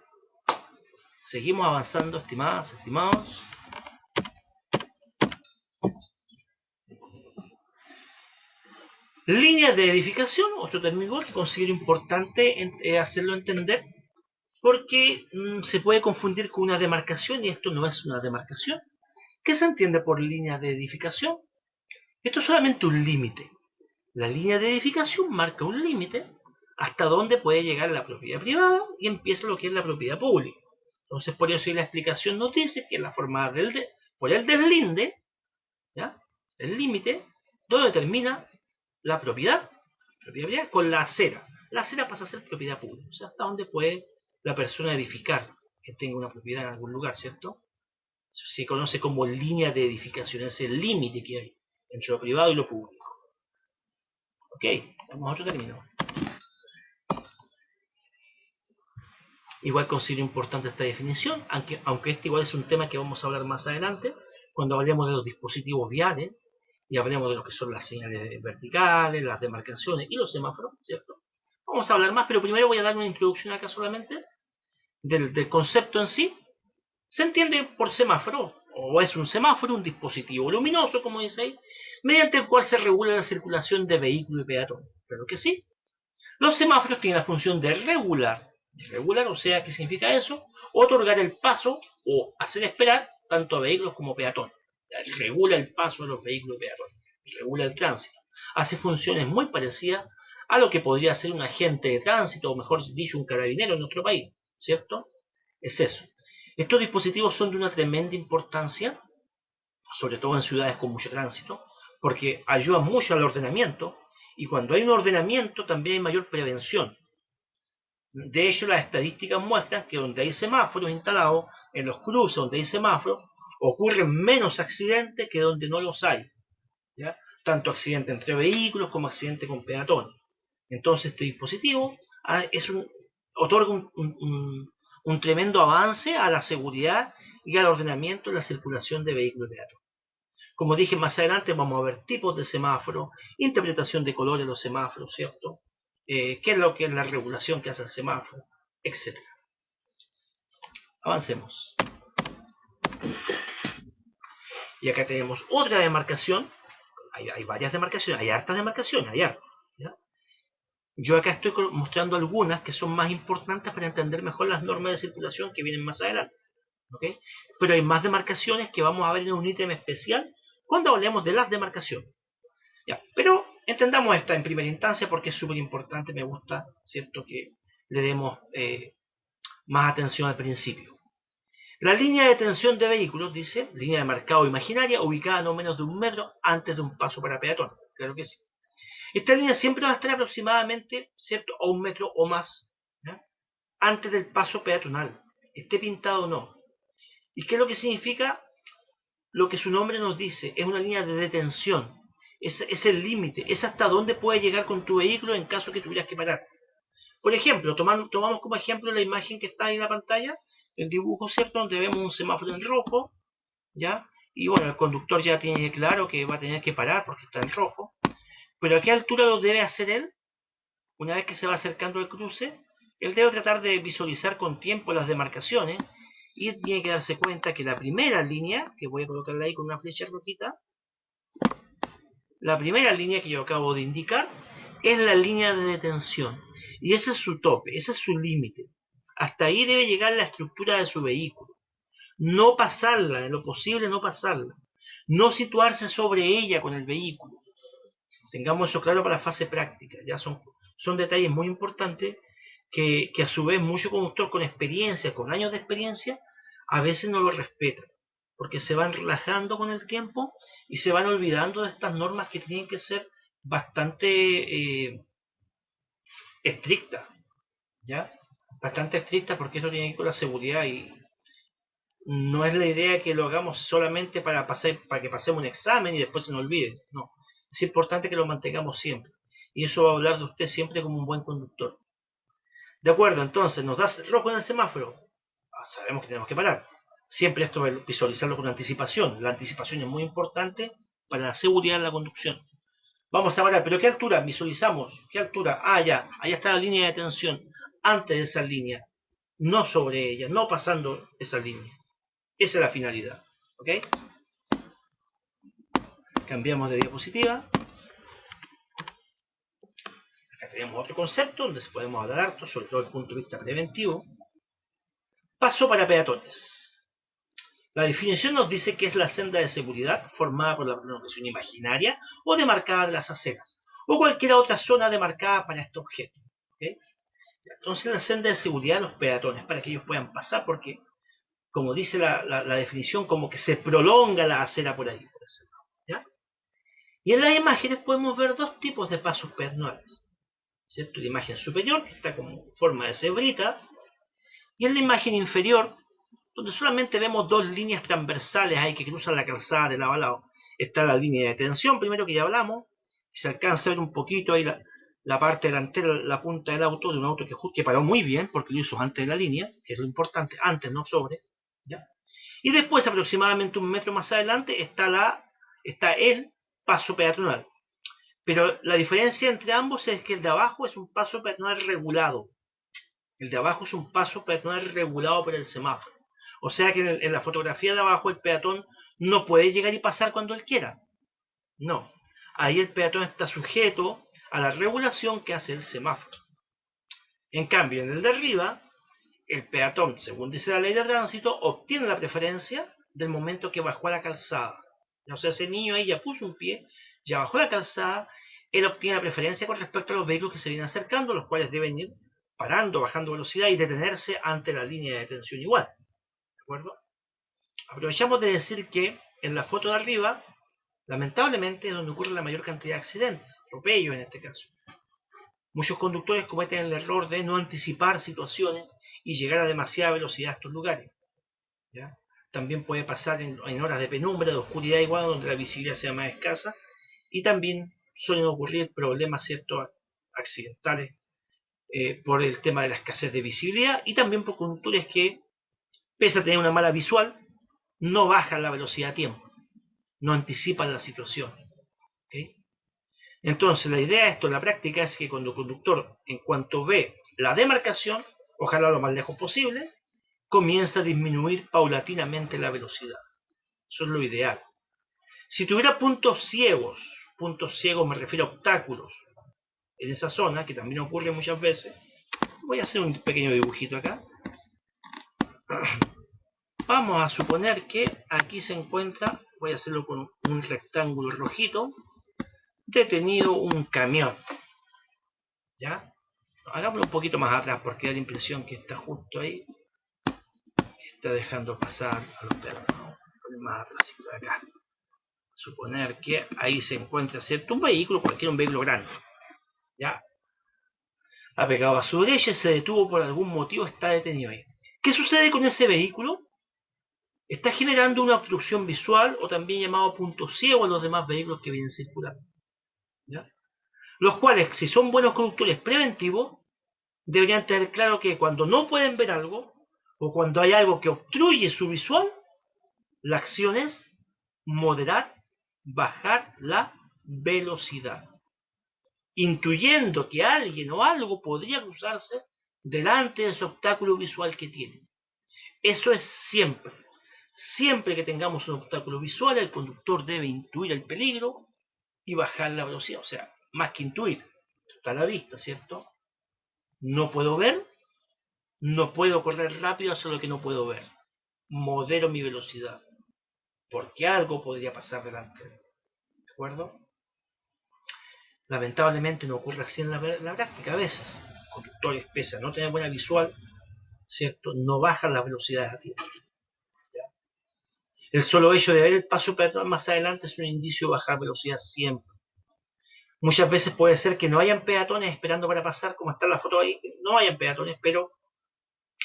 Seguimos avanzando, estimadas, estimados. Líneas de edificación, otro término que considero importante hacerlo entender, porque se puede confundir con una demarcación y esto no es una demarcación. ¿Qué se entiende por línea de edificación? Esto es solamente un límite. La línea de edificación marca un límite hasta donde puede llegar la propiedad privada y empieza lo que es la propiedad pública. Entonces, por eso la explicación nos dice que la forma por el deslinde, ¿ya?, el límite, donde termina la propiedad con la acera. la acera pasa a ser propiedad pública, o sea, hasta donde puede la persona edificar que tenga una propiedad en algún lugar, ¿cierto? Se conoce como línea de edificación, es el límite que hay entre lo privado y lo público. Ok, vamos a otro término. Igual considero importante esta definición, aunque este igual es un tema que vamos a hablar más adelante, cuando hablemos de los dispositivos viales, y hablemos de lo que son las señales verticales, las demarcaciones y los semáforos, ¿cierto? Vamos a hablar más, pero primero voy a dar una introducción acá solamente del concepto en sí. Se entiende por semáforo, o es un semáforo, un dispositivo luminoso, como dice ahí, mediante el cual se regula la circulación de vehículos y peatones. Claro que sí. Los semáforos tienen la función de regular, o sea, ¿qué significa eso? Otorgar el paso o hacer esperar tanto a vehículos como peatones. Regula el paso de los vehículos y peatones, regula el tránsito. Hace funciones muy parecidas a lo que podría ser un agente de tránsito, o mejor dicho, un carabinero en nuestro país, ¿cierto? Es eso. Estos dispositivos son de una tremenda importancia, sobre todo en ciudades con mucho tránsito, porque ayudan mucho al ordenamiento, y cuando hay un ordenamiento también hay mayor prevención. De hecho, las estadísticas muestran que donde hay semáforos instalados, en los cruces donde hay semáforos, ocurren menos accidentes que donde no los hay, ¿ya? Tanto accidentes entre vehículos como accidentes con peatones. Entonces este dispositivo otorga un tremendo avance a la seguridad y al ordenamiento de la circulación de vehículos y peatones. Como dije más adelante, vamos a ver tipos de semáforos, interpretación de colores de los semáforos, ¿cierto? Qué es lo que es la regulación que hace el semáforo, etc. Avancemos. Y acá tenemos otra demarcación. Hay varias demarcaciones, hay hartas demarcaciones, hay hartas. ¿Ya? Yo acá estoy mostrando algunas que son más importantes para entender mejor las normas de circulación que vienen más adelante. ¿Okay? Pero hay más demarcaciones que vamos a ver en un ítem especial cuando hablemos de las demarcaciones. ¿Ya? Pero entendamos esta en primera instancia porque es súper importante, me gusta, ¿cierto? Que le demos más atención al principio. La línea de detención de vehículos, dice, línea de marcado imaginaria, ubicada a no menos de 1 metro antes de un paso para peatón. Claro que sí. Esta línea siempre va a estar aproximadamente, ¿cierto?, a 1 metro o más, ¿ya?, antes del paso peatonal, esté pintado o no. ¿Y qué es lo que significa? Lo que su nombre nos dice, es una línea de detención, es el límite, es hasta dónde puedes llegar con tu vehículo en caso que tuvieras que parar. Por ejemplo, tomamos como ejemplo la imagen que está ahí en la pantalla, el dibujo, ¿cierto?, donde vemos un semáforo en rojo, ¿ya? Y bueno, el conductor ya tiene claro que va a tener que parar porque está en rojo. Pero ¿a qué altura lo debe hacer él? Una vez que se va acercando al cruce, él debe tratar de visualizar con tiempo las demarcaciones y tiene que darse cuenta que la primera línea, que voy a colocarla ahí con una flecha rojita, la primera línea que yo acabo de indicar es la línea de detención. Y ese es su tope, ese es su límite. Hasta ahí debe llegar la estructura de su vehículo. No pasarla, en lo posible no pasarla. No situarse sobre ella con el vehículo. Tengamos eso claro para la fase práctica. Ya son detalles muy importantes que a su vez mucho conductor con experiencia, con años de experiencia, a veces no lo respeta. Porque se van relajando con el tiempo y se van olvidando de estas normas que tienen que ser bastante estrictas. ¿Ya? Bastante estrictas porque esto tiene que ver con la seguridad y no es la idea que lo hagamos solamente para que pasemos un examen y después se nos olvide. No. Es importante que lo mantengamos siempre. Y eso va a hablar de usted siempre como un buen conductor. De acuerdo, entonces, nos da rojo en el semáforo. Sabemos que tenemos que parar. Siempre esto es visualizarlo con anticipación. La anticipación es muy importante para la seguridad en la conducción. Vamos a parar, pero ¿qué altura visualizamos? ¿Qué altura? Ya, allá está la línea de detención. Antes de esa línea, no sobre ella, no pasando esa línea. Esa es la finalidad. ¿Ok? Cambiamos de diapositiva. Acá tenemos otro concepto donde podemos hablar harto, sobre todo desde el punto de vista preventivo. Paso para peatones. La definición nos dice que es la senda de seguridad formada por la prolongación imaginaria o demarcada de las aceras, o cualquier otra zona demarcada para este objeto. ¿Okay? Entonces la senda de seguridad de los peatones, para que ellos puedan pasar, porque, como dice la definición, como que se prolonga la acera por ahí. ¿Ya? Y en las imágenes podemos ver dos tipos de pasos peatonales. ¿cierto? La imagen superior, que está como forma de cebrita, y en la imagen inferior, donde solamente vemos dos líneas transversales ahí que cruzan la calzada de lado a lado. Está la línea de tensión, primero que ya hablamos, se alcanza a ver un poquito ahí la parte delantera, la punta del auto, de un auto que paró muy bien, porque lo hizo antes de la línea, que es lo importante, antes, no sobre, ¿ya? Y después, aproximadamente un metro más adelante, está el paso peatonal. Pero la diferencia entre ambos es que el de abajo es un paso peatonal regulado. El de abajo es un paso peatonal regulado por el semáforo. O sea que en la fotografía de abajo el peatón no puede llegar y pasar cuando él quiera. No. Ahí el peatón está sujeto a la regulación que hace el semáforo. En cambio, en el de arriba, el peatón, según dice la ley de tránsito, obtiene la preferencia del momento que bajó a la calzada. O sea, ese niño ahí ya puso un pie, ya bajó a la calzada, él obtiene la preferencia con respecto a los vehículos que se vienen acercando, los cuales deben ir parando, bajando velocidad y detenerse ante la línea de detención igual. ¿De acuerdo? Aprovechamos de decir que en la foto de arriba, lamentablemente, es donde ocurre la mayor cantidad de accidentes, atropellos en este caso. Muchos conductores cometen el error de no anticipar situaciones y llegar a demasiada velocidad a estos lugares, ¿ya? También puede pasar en horas de penumbra, de oscuridad igual, donde la visibilidad sea más escasa, y también suelen ocurrir problemas, ¿cierto?, accidentales por el tema de la escasez de visibilidad, y también por conductores que, pese a tener una mala visual, no bajan la velocidad a tiempo, no anticipan la situación. ¿Okay? Entonces, la idea de esto en la práctica es que cuando el conductor, en cuanto ve la demarcación, ojalá lo más lejos posible, comienza a disminuir paulatinamente la velocidad. Eso es lo ideal. Si tuviera puntos ciegos me refiero a obstáculos, en esa zona, que también ocurre muchas veces, voy a hacer un pequeño dibujito acá. Vamos a suponer que aquí se encuentra, voy a hacerlo con un rectángulo rojito, detenido un camión. ¿Ya? Hagámoslo un poquito más atrás porque da la impresión que está justo ahí. Está dejando pasar a los perros. Más atrás, por acá. Suponer que ahí se encuentra, ¿cierto?, un vehículo, un vehículo grande. ¿Ya? Ha pegado a su derecha, se detuvo por algún motivo, está detenido ahí. ¿Qué sucede con ese vehículo? Está generando una obstrucción visual, o también llamado punto ciego, a los demás vehículos que vienen circulando. ¿Ya? Los cuales, si son buenos conductores preventivos, deberían tener claro que cuando no pueden ver algo, o cuando hay algo que obstruye su visual, la acción es moderar, bajar la velocidad, intuyendo que alguien o algo podría cruzarse delante de ese obstáculo visual que tienen. Eso es siempre. Siempre que tengamos un obstáculo visual, el conductor debe intuir el peligro y bajar la velocidad. O sea, más que intuir, está a la vista, ¿cierto? No puedo ver, no puedo correr rápido hacia lo que no puedo ver. Modero mi velocidad, porque algo podría pasar delante. ¿De acuerdo? Lamentablemente no ocurre así en la práctica a veces. Conductores, pese a no tener buena visual, ¿cierto?, no bajan las velocidades a tiempo. ¿Ya? El solo hecho de ver el paso peatonal más adelante es un indicio de bajar velocidad siempre. Muchas veces puede ser que no hayan peatones esperando para pasar, como está en la foto ahí, que no hayan peatones, pero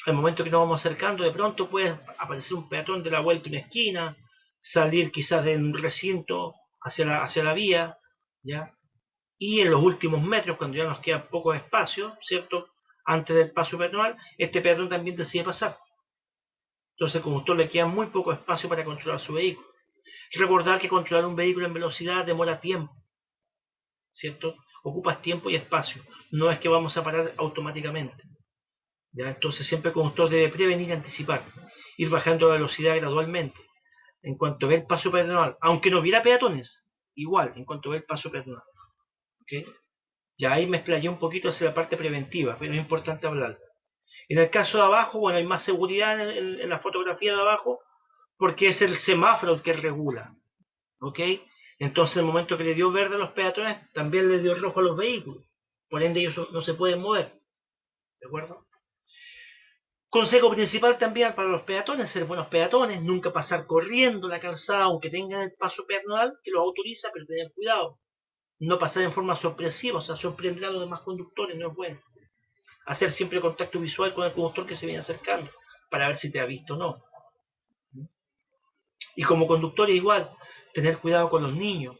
al momento que nos vamos acercando, de pronto puede aparecer un peatón de la vuelta en una esquina, salir quizás de un recinto hacia la vía, ¿ya? Y en los últimos metros, cuando ya nos queda poco espacio, ¿cierto?, antes del paso peatonal, este peatón también decide pasar. Entonces, como a usted le queda muy poco espacio para controlar su vehículo. Recordar que controlar un vehículo en velocidad demora tiempo, ¿cierto? Ocupas tiempo y espacio. No es que vamos a parar automáticamente. ¿Ya? Entonces, siempre el conductor debe prevenir y anticipar. Ir bajando la velocidad gradualmente. En cuanto ve el paso peatonal, aunque no hubiera peatones, igual, en cuanto ve el paso peatonal. ¿Okay? Ya ahí me explayé un poquito hacia la parte preventiva, pero es importante hablar. En el caso de abajo, bueno, hay más seguridad en la fotografía de abajo, porque es el semáforo el que regula. ¿Ok? Entonces, en el momento que le dio verde a los peatones, también le dio rojo a los vehículos. Por ende, ellos no se pueden mover. ¿De acuerdo? Consejo principal también para los peatones: ser buenos peatones, nunca pasar corriendo la calzada, aunque tengan el paso peatonal que los autoriza, pero tener cuidado. no pasar en forma sorpresiva, o sea, sorprender a los demás conductores no es bueno. Hacer siempre contacto visual con el conductor que se viene acercando, para ver si te ha visto o no. Y como conductor igual, tener cuidado con los niños,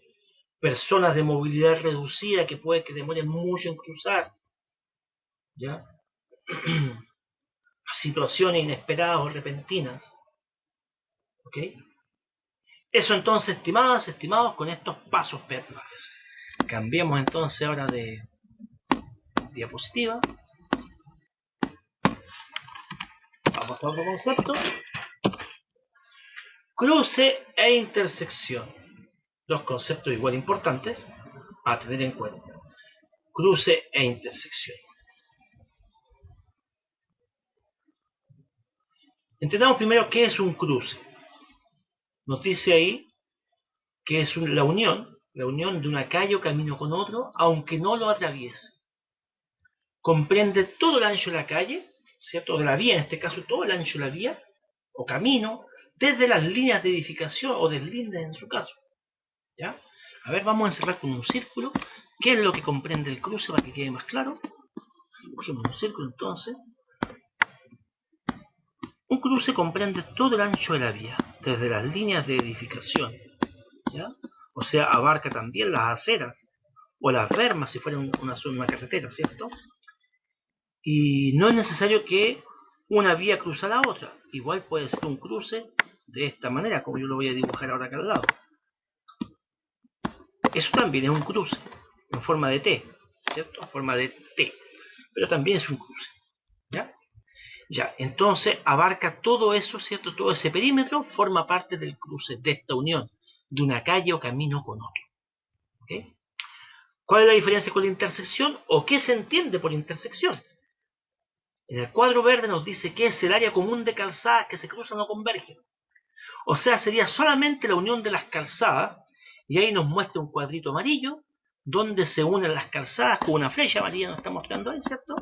personas de movilidad reducida que puede que demoren mucho en cruzar, ¿ya? Situaciones inesperadas o repentinas. ¿Ok? Eso entonces, estimados, con estos pasos peatonales. Cambiemos entonces ahora de diapositiva. Vamos a otro concepto. Cruce e intersección. Dos conceptos igual importantes a tener en cuenta. Cruce e intersección. Entendamos primero qué es un cruce. Nos dice ahí que es la unión de una calle o camino con otro, aunque no lo atraviese. Comprende todo el ancho de la calle, ¿cierto? De la vía, en este caso todo el ancho de la vía, o camino, desde las líneas de edificación o deslindes en su caso. ¿Ya? A ver, vamos a encerrar con un círculo. ¿Qué es lo que comprende el cruce para que quede más claro? Dibujemos un círculo entonces. Un cruce comprende todo el ancho de la vía, desde las líneas de edificación, ¿ya? O sea, abarca también las aceras o las bermas si fuera una carretera, ¿cierto? Y no es necesario que una vía cruce a la otra. Igual puede ser un cruce de esta manera, como yo lo voy a dibujar ahora acá al lado. Eso también es un cruce, en forma de T, ¿cierto? En forma de T. Pero también es un cruce, ¿ya? Ya, entonces abarca todo eso, ¿cierto? Todo ese perímetro forma parte del cruce, de esta unión, de una calle o camino con otro. ¿Okay? ¿Cuál es la diferencia con la intersección? ¿O qué se entiende por intersección? En el cuadro verde nos dice que es el área común de calzadas que se cruzan o convergen. O sea, sería solamente la unión de las calzadas, y ahí nos muestra un cuadrito amarillo, donde se unen las calzadas con una flecha amarilla, nos está mostrando ahí, ¿cierto?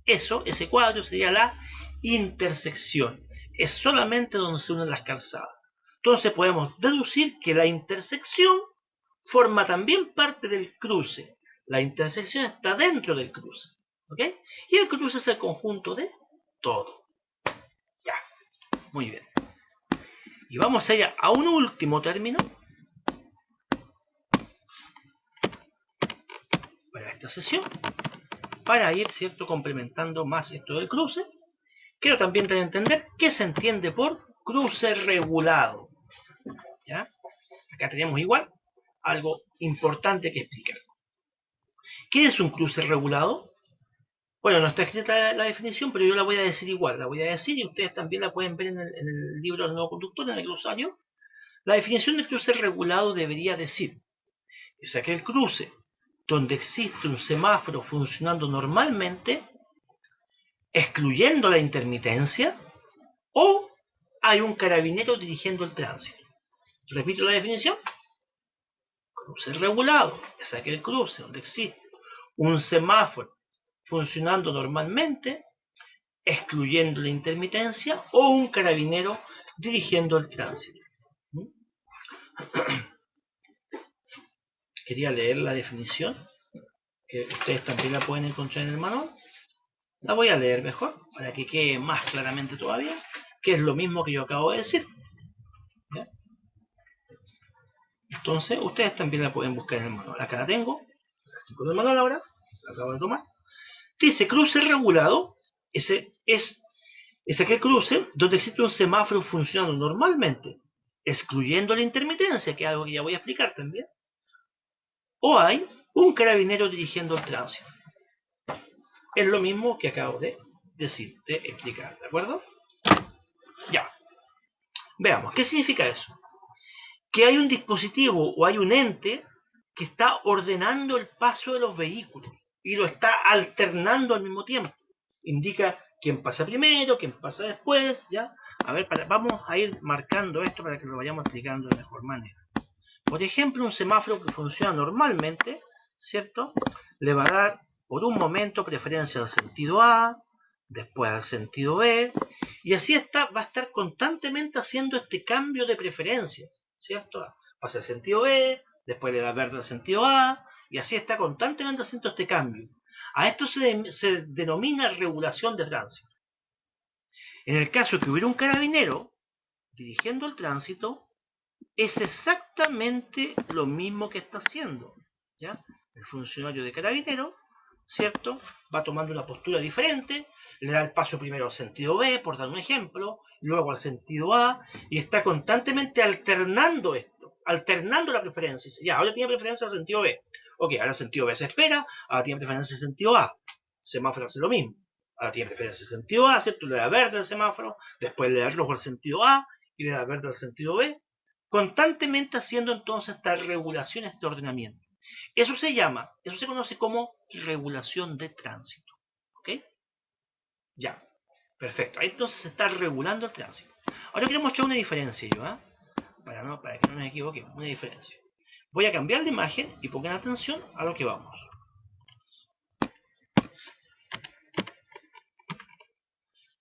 Eso, ese cuadro sería la intersección. Es solamente donde se unen las calzadas. Entonces podemos deducir que la intersección forma también parte del cruce. La intersección está dentro del cruce. ¿Ok? Y el cruce es el conjunto de todo. Ya, muy bien. Y vamos a ir a un último término para esta sesión, para ir, ¿cierto?, complementando más esto del cruce. Quiero también tener que entender qué se entiende por cruce regulado. ¿Ya? Acá tenemos igual algo importante que explicar. ¿Qué es un cruce regulado? Bueno, no está escrita la definición, pero yo la voy a decir igual. La voy a decir y ustedes también la pueden ver en el libro del nuevo conductor, en el glosario. La definición de cruce regulado debería decir: es aquel cruce donde existe un semáforo funcionando normalmente, excluyendo la intermitencia, o hay un carabinero dirigiendo el tránsito. Repito la definición. Cruce regulado es aquel cruce donde existe un semáforo funcionando normalmente, excluyendo la intermitencia, o un carabinero dirigiendo el tránsito. Quería leer la definición, que ustedes también la pueden encontrar en el manual. La voy a leer mejor, para que quede más claramente todavía, que es lo mismo que yo acabo de decir. ¿Ya? Entonces, ustedes también la pueden buscar en el manual. Acá la tengo en el manual ahora, la acabo de tomar. Dice: cruce regulado es aquel cruce donde existe un semáforo funcionando normalmente, excluyendo la intermitencia, que es algo que ya voy a explicar también, o hay un carabinero dirigiendo el tránsito. Es lo mismo que acabo de decir, de explicar, ¿de acuerdo? Ya. Veamos, ¿qué significa eso? Que hay un dispositivo o hay un ente que está ordenando el paso de los vehículos y lo está alternando al mismo tiempo. Indica quién pasa primero, quién pasa después, ¿ya? A ver, vamos a ir marcando esto para que lo vayamos explicando de mejor manera. Por ejemplo, un semáforo que funciona normalmente, ¿cierto? Le va a dar por un momento preferencia al sentido A, después al sentido B, y así va a estar constantemente haciendo este cambio de preferencias, ¿cierto? Pasa al sentido B, después le da verde al sentido A, y así está constantemente haciendo este cambio. A esto se denomina regulación de tránsito. En el caso que hubiera un carabinero dirigiendo el tránsito, es exactamente lo mismo que está haciendo, ¿ya? El funcionario de carabinero, ¿cierto? Va tomando una postura diferente, le da el paso primero al sentido B, por dar un ejemplo, luego al sentido A, y está constantemente alternando esto, alternando la preferencia. Ya, ahora tiene preferencia al sentido B. Ok, ahora el sentido B se espera, ahora tiene preferencia al sentido A. Semáforo hace lo mismo. Ahora tiene preferencia al sentido A, ¿cierto? Le da verde al semáforo, después le da rojo al sentido A y le da verde al sentido B, constantemente haciendo entonces esta regulación, este ordenamiento. Eso se conoce como regulación de tránsito. ¿Ok? Ya, perfecto. Ahí entonces se está regulando el tránsito. Ahora quiero mostrar una diferencia yo, ¿eh? Para que no nos equivoquemos, una diferencia. Voy a cambiar de imagen y pongan atención a lo que vamos.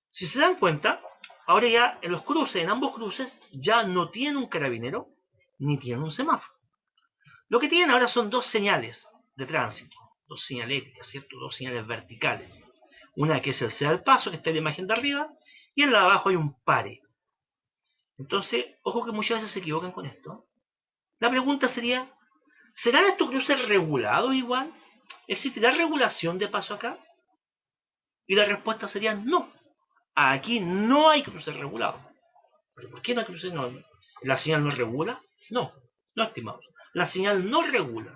Si se dan cuenta, ahora ya en los cruces, en ambos cruces, ya no tienen un carabinero ni tienen un semáforo. Lo que tienen ahora son dos señales de tránsito, dos señaléticas, ¿cierto? Dos señales verticales. Una que es el sea al paso, que está en la imagen de arriba, y en la de abajo hay un pare. Entonces, ojo que muchas veces se equivocan con esto. La pregunta sería, ¿serán estos cruces regulados igual? ¿Existirá regulación de paso acá? Y la respuesta sería no. Aquí no hay cruces regulados. ¿Pero por qué no hay cruces? No, ¿la señal no regula? No, no, estimados. La señal no regula.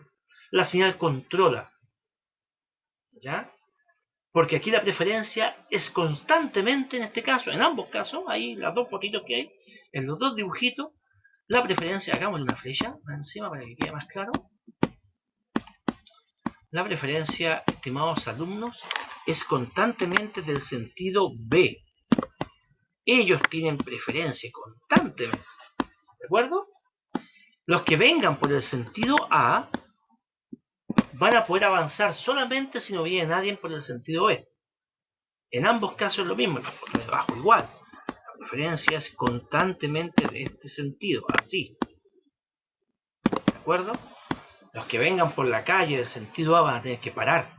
La señal controla. ¿Ya? Porque aquí la preferencia es constantemente, en este caso, en ambos casos, ahí las dos fotitos que hay, en los dos dibujitos, la preferencia, hagámosle una flecha encima para que quede más claro. La preferencia, estimados alumnos, es constantemente del sentido B. Ellos tienen preferencia constantemente. ¿De acuerdo? Los que vengan por el sentido A van a poder avanzar solamente si no viene nadie por el sentido B. En ambos casos es lo mismo, en la foto de abajo igual. La preferencia es constantemente de este sentido, así. ¿De acuerdo? Los que vengan por la calle del sentido A van a tener que parar.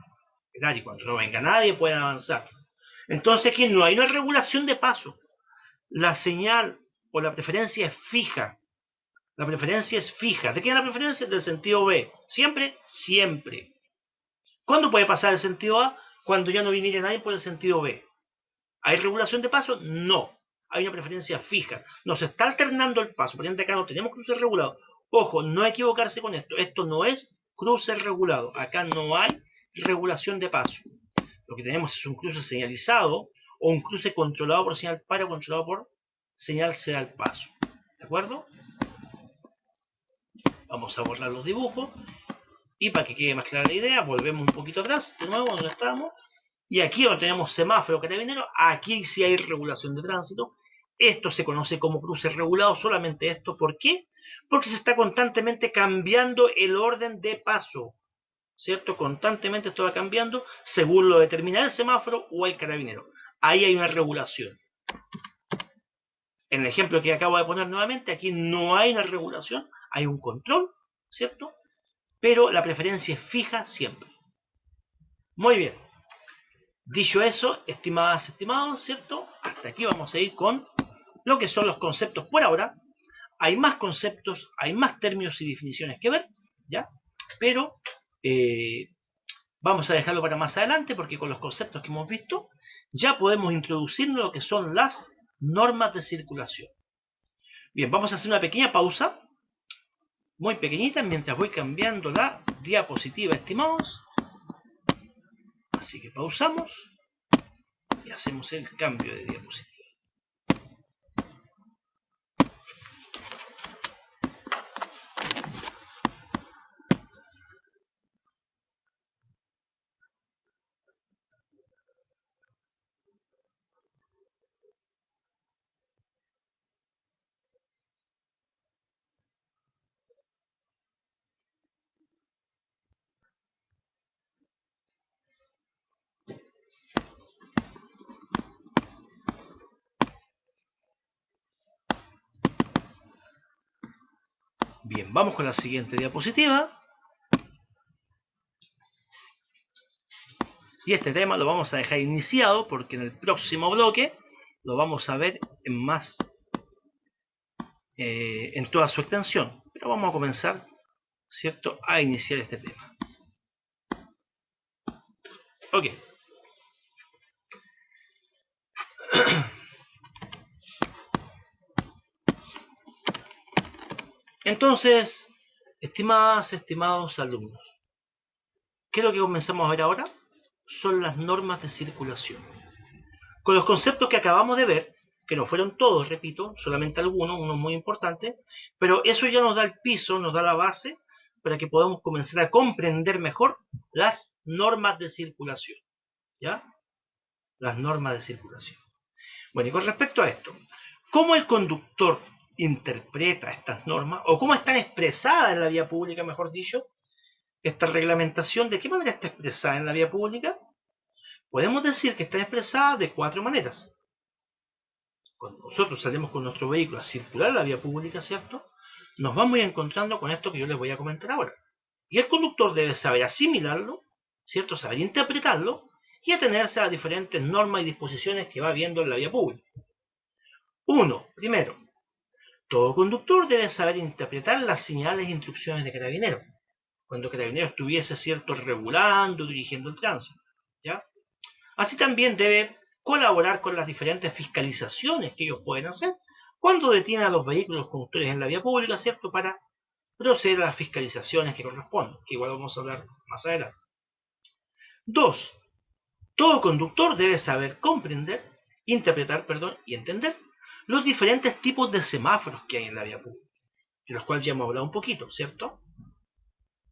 Y cuando no venga nadie pueden avanzar. Entonces aquí no hay una regulación de paso. La señal o la preferencia es fija. La preferencia es fija. ¿De qué es la preferencia? Del sentido B. ¿Siempre? Siempre. ¿Cuándo puede pasar el sentido A? Cuando ya no viniera nadie por el sentido B. ¿Hay regulación de paso? No. Hay una preferencia fija. Nos está alternando el paso. Por ejemplo, acá no tenemos cruces regulados. Ojo, no equivocarse con esto. Esto no es cruce regulado. Acá no hay regulación de paso. Lo que tenemos es un cruce señalizado o un cruce controlado por señal para o controlado por señal sea al paso. ¿De acuerdo? Vamos a borrar los dibujos. Y para que quede más clara la idea, volvemos un poquito atrás, de nuevo, donde estábamos. Y aquí donde tenemos semáforo carabinero, aquí sí hay regulación de tránsito. Esto se conoce como cruce regulado, solamente esto. ¿Por qué? Porque se está constantemente cambiando el orden de paso. ¿Cierto? Constantemente esto va cambiando según lo determina el semáforo o el carabinero. Ahí hay una regulación. En el ejemplo que acabo de poner nuevamente, aquí no hay una regulación, hay un control, ¿cierto? Pero la preferencia es fija siempre. Muy bien. Dicho eso, estimadas, estimados, ¿cierto? Hasta aquí vamos a ir con lo que son los conceptos por ahora. Hay más conceptos, hay más términos y definiciones que ver, ¿ya? Pero vamos a dejarlo para más adelante porque con los conceptos que hemos visto ya podemos introducirnos lo que son las normas de circulación. Bien, vamos a hacer una pequeña pausa, muy pequeñita, mientras voy cambiando la diapositiva, estimados. Así que pausamos y hacemos el cambio de diapositiva. Bien, vamos con la siguiente diapositiva. Y este tema lo vamos a dejar iniciado porque en el próximo bloque lo vamos a ver en toda su extensión. Pero vamos a comenzar, ¿cierto?, a iniciar este tema. Ok. Entonces, estimadas, estimados alumnos, ¿qué es lo que comenzamos a ver ahora? Son las normas de circulación. Con los conceptos que acabamos de ver, que no fueron todos, repito, solamente algunos, unos muy importantes, pero eso ya nos da el piso, nos da la base para que podamos comenzar a comprender mejor las normas de circulación. ¿Ya? Las normas de circulación. Bueno, y con respecto a esto, ¿cómo el conductor interpreta estas normas, o cómo están expresadas en la vía pública, mejor dicho? Esta reglamentación, ¿de qué manera está expresada en la vía pública? Podemos decir que está expresada de 4 maneras. Cuando nosotros salimos con nuestro vehículo a circular en la vía pública, ¿cierto?, nos vamos encontrando con esto que yo les voy a comentar ahora. Y el conductor debe saber asimilarlo, ¿cierto?, saber interpretarlo y atenerse a las diferentes normas y disposiciones que va viendo en la vía pública. Primero, todo conductor debe saber interpretar las señales e instrucciones de Carabineros, cuando Carabineros estuviese, ¿cierto?, regulando, dirigiendo el tránsito, ¿ya? Así también debe colaborar con las diferentes fiscalizaciones que ellos pueden hacer cuando detienen a los vehículos conductores en la vía pública, ¿cierto?, para proceder a las fiscalizaciones que corresponden, que igual vamos a hablar más adelante. 2. Todo conductor debe saber comprender, interpretar, y entender los diferentes tipos de semáforos que hay en la vía pública, de los cuales ya hemos hablado un poquito, ¿cierto?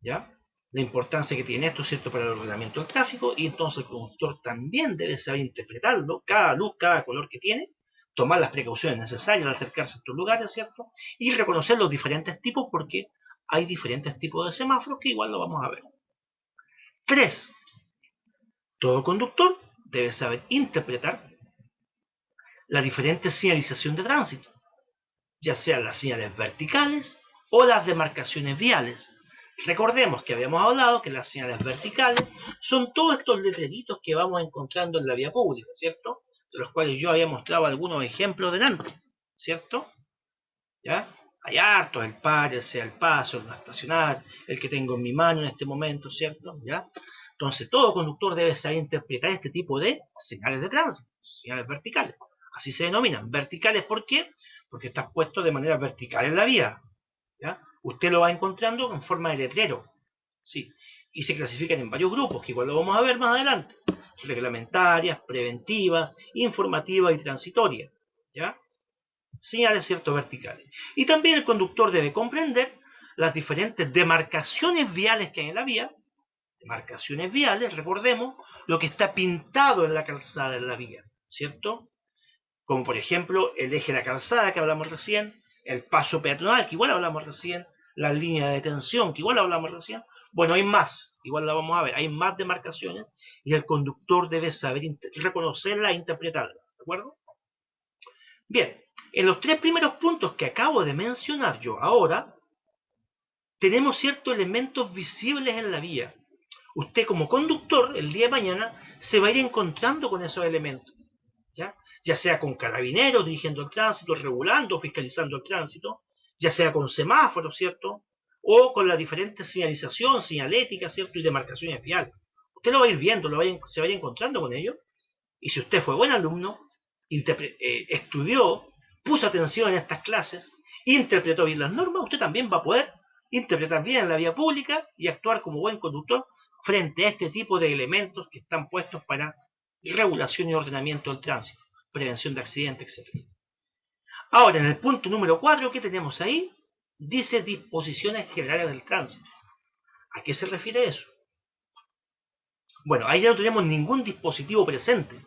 ¿Ya? La importancia que tiene esto, ¿cierto?, para el ordenamiento del tráfico, y entonces el conductor también debe saber interpretarlo, cada luz, cada color que tiene, tomar las precauciones necesarias al acercarse a estos lugares, ¿cierto?, y reconocer los diferentes tipos, porque hay diferentes tipos de semáforos que igual lo vamos a ver. 3. Todo conductor debe saber interpretar la diferente señalización de tránsito, ya sean las señales verticales o las demarcaciones viales. Recordemos que habíamos hablado que las señales verticales son todos estos letreritos que vamos encontrando en la vía pública, ¿cierto?, de los cuales yo había mostrado algunos ejemplos delante, ¿cierto? ¿Ya? Hay hartos, el pare, sea el paso, el no estacionar, el que tengo en mi mano en este momento, ¿cierto? ¿Ya? Entonces, todo conductor debe saber interpretar este tipo de señales de tránsito, señales verticales. Así se denominan. Verticales, ¿por qué? Porque están puestos de manera vertical en la vía, ¿ya? Usted lo va encontrando en forma de letrero, ¿sí? Y se clasifican en varios grupos, que igual lo vamos a ver más adelante. Reglamentarias, preventivas, informativas y transitorias, ¿ya? Señales, ¿cierto?, verticales. Y también el conductor debe comprender las diferentes demarcaciones viales que hay en la vía. Demarcaciones viales, recordemos, lo que está pintado en la calzada en la vía, ¿cierto? Como por ejemplo el eje de la calzada que hablamos recién, el paso peatonal que igual hablamos recién, la línea de detención que igual hablamos recién. Bueno, hay más, igual la vamos a ver, hay más demarcaciones y el conductor debe saber reconocerlas e interpretarlas, ¿de acuerdo? Bien, en los 3 primeros puntos que acabo de mencionar yo ahora, tenemos ciertos elementos visibles en la vía. Usted como conductor, el día de mañana, se va a ir encontrando con esos elementos, ya sea con carabineros dirigiendo el tránsito, regulando, fiscalizando el tránsito, ya sea con semáforos, ¿cierto?, o con la diferente señalización, señalética, ¿cierto?, y demarcaciones viales. Usted lo va a ir viendo, se va a ir encontrando con ello, y si usted fue buen alumno, estudió, puso atención en estas clases, interpretó bien las normas, usted también va a poder interpretar bien en la vía pública y actuar como buen conductor frente a este tipo de elementos que están puestos para regulación y ordenamiento del tránsito, prevención de accidentes, etc. Ahora, en el punto número 4, ¿qué tenemos ahí? Dice disposiciones generales del tránsito. ¿A qué se refiere eso? Bueno, ahí ya no tenemos ningún dispositivo presente.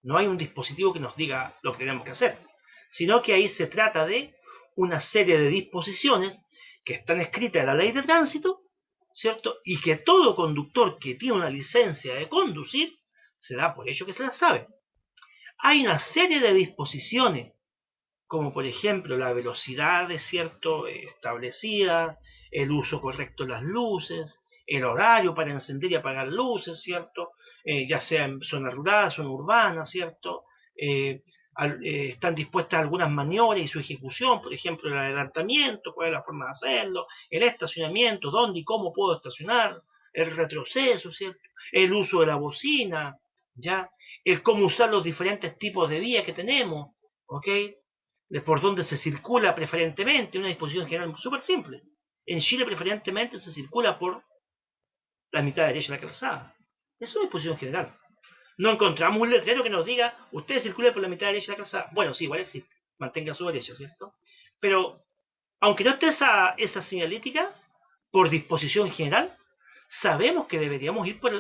No hay un dispositivo que nos diga lo que tenemos que hacer, sino que ahí se trata de una serie de disposiciones que están escritas en la ley de tránsito, ¿cierto? Y que todo conductor que tiene una licencia de conducir se da por hecho que se las sabe. Hay una serie de disposiciones como por ejemplo la velocidad, ¿cierto?, establecida, el uso correcto de las luces, el horario para encender y apagar luces, ¿cierto?, ya sea en zona rural, zona urbana, ¿cierto?, están dispuestas algunas maniobras y su ejecución, por ejemplo el adelantamiento, cuál es la forma de hacerlo, el estacionamiento, dónde y cómo puedo estacionar, el retroceso, ¿cierto?, el uso de la bocina, ¿ya?, el cómo usar los diferentes tipos de vías que tenemos, ¿ok?, de por dónde se circula preferentemente, una disposición general súper simple. En Chile preferentemente se circula por la mitad derecha de la calzada. Es una disposición general. No encontramos un letrero que nos diga, usted circula por la mitad derecha de la calzada. Bueno, sí, igual existe. Mantenga su derecha, ¿cierto? Pero, aunque no esté esa señalítica, por disposición general, sabemos que deberíamos ir por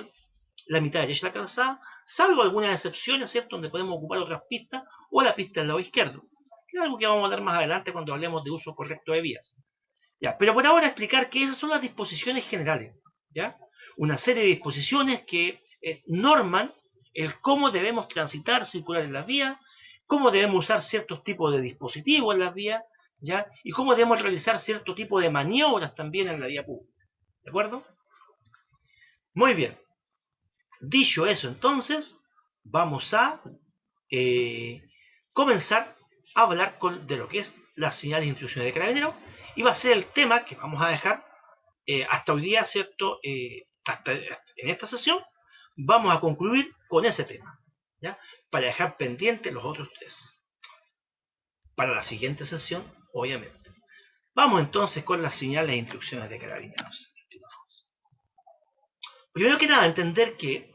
la mitad derecha de la calzada, salvo algunas excepciones, ¿cierto?, donde podemos ocupar otras pistas o la pista del lado izquierdo. Que es algo que vamos a ver más adelante cuando hablemos de uso correcto de vías. Ya, pero por ahora explicar que esas son las disposiciones generales, ¿ya? Una serie de disposiciones que norman el cómo debemos transitar, circular en las vías, cómo debemos usar ciertos tipos de dispositivos en las vías, ¿ya? Y cómo debemos realizar cierto tipo de maniobras también en la vía pública, ¿de acuerdo? Muy bien. Dicho eso, entonces, vamos a comenzar a hablar de lo que es las señales de instrucciones de carabineros, y va a ser el tema que vamos a dejar hasta hoy día, ¿cierto? Hasta en esta sesión vamos a concluir con ese tema, ¿ya? Para dejar pendientes los otros tres. Para la siguiente sesión, obviamente. Vamos entonces con las señales de instrucciones de carabineros. Primero que nada, entender que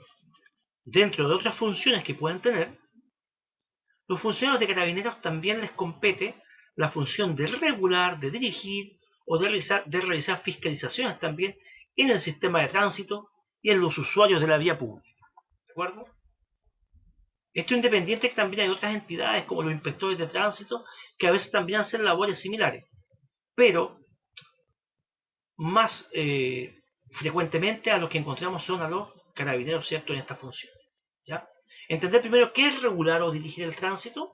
dentro de otras funciones que pueden tener, los funcionarios de carabineros también les compete la función de regular, de dirigir o de realizar fiscalizaciones también en el sistema de tránsito y en los usuarios de la vía pública. ¿De acuerdo? Esto independiente que también hay otras entidades como los inspectores de tránsito que a veces también hacen labores similares, pero más frecuentemente a los que encontramos son a los carabineros, ¿cierto?, en esta función, ¿ya? Entender primero qué es regular o dirigir el tránsito.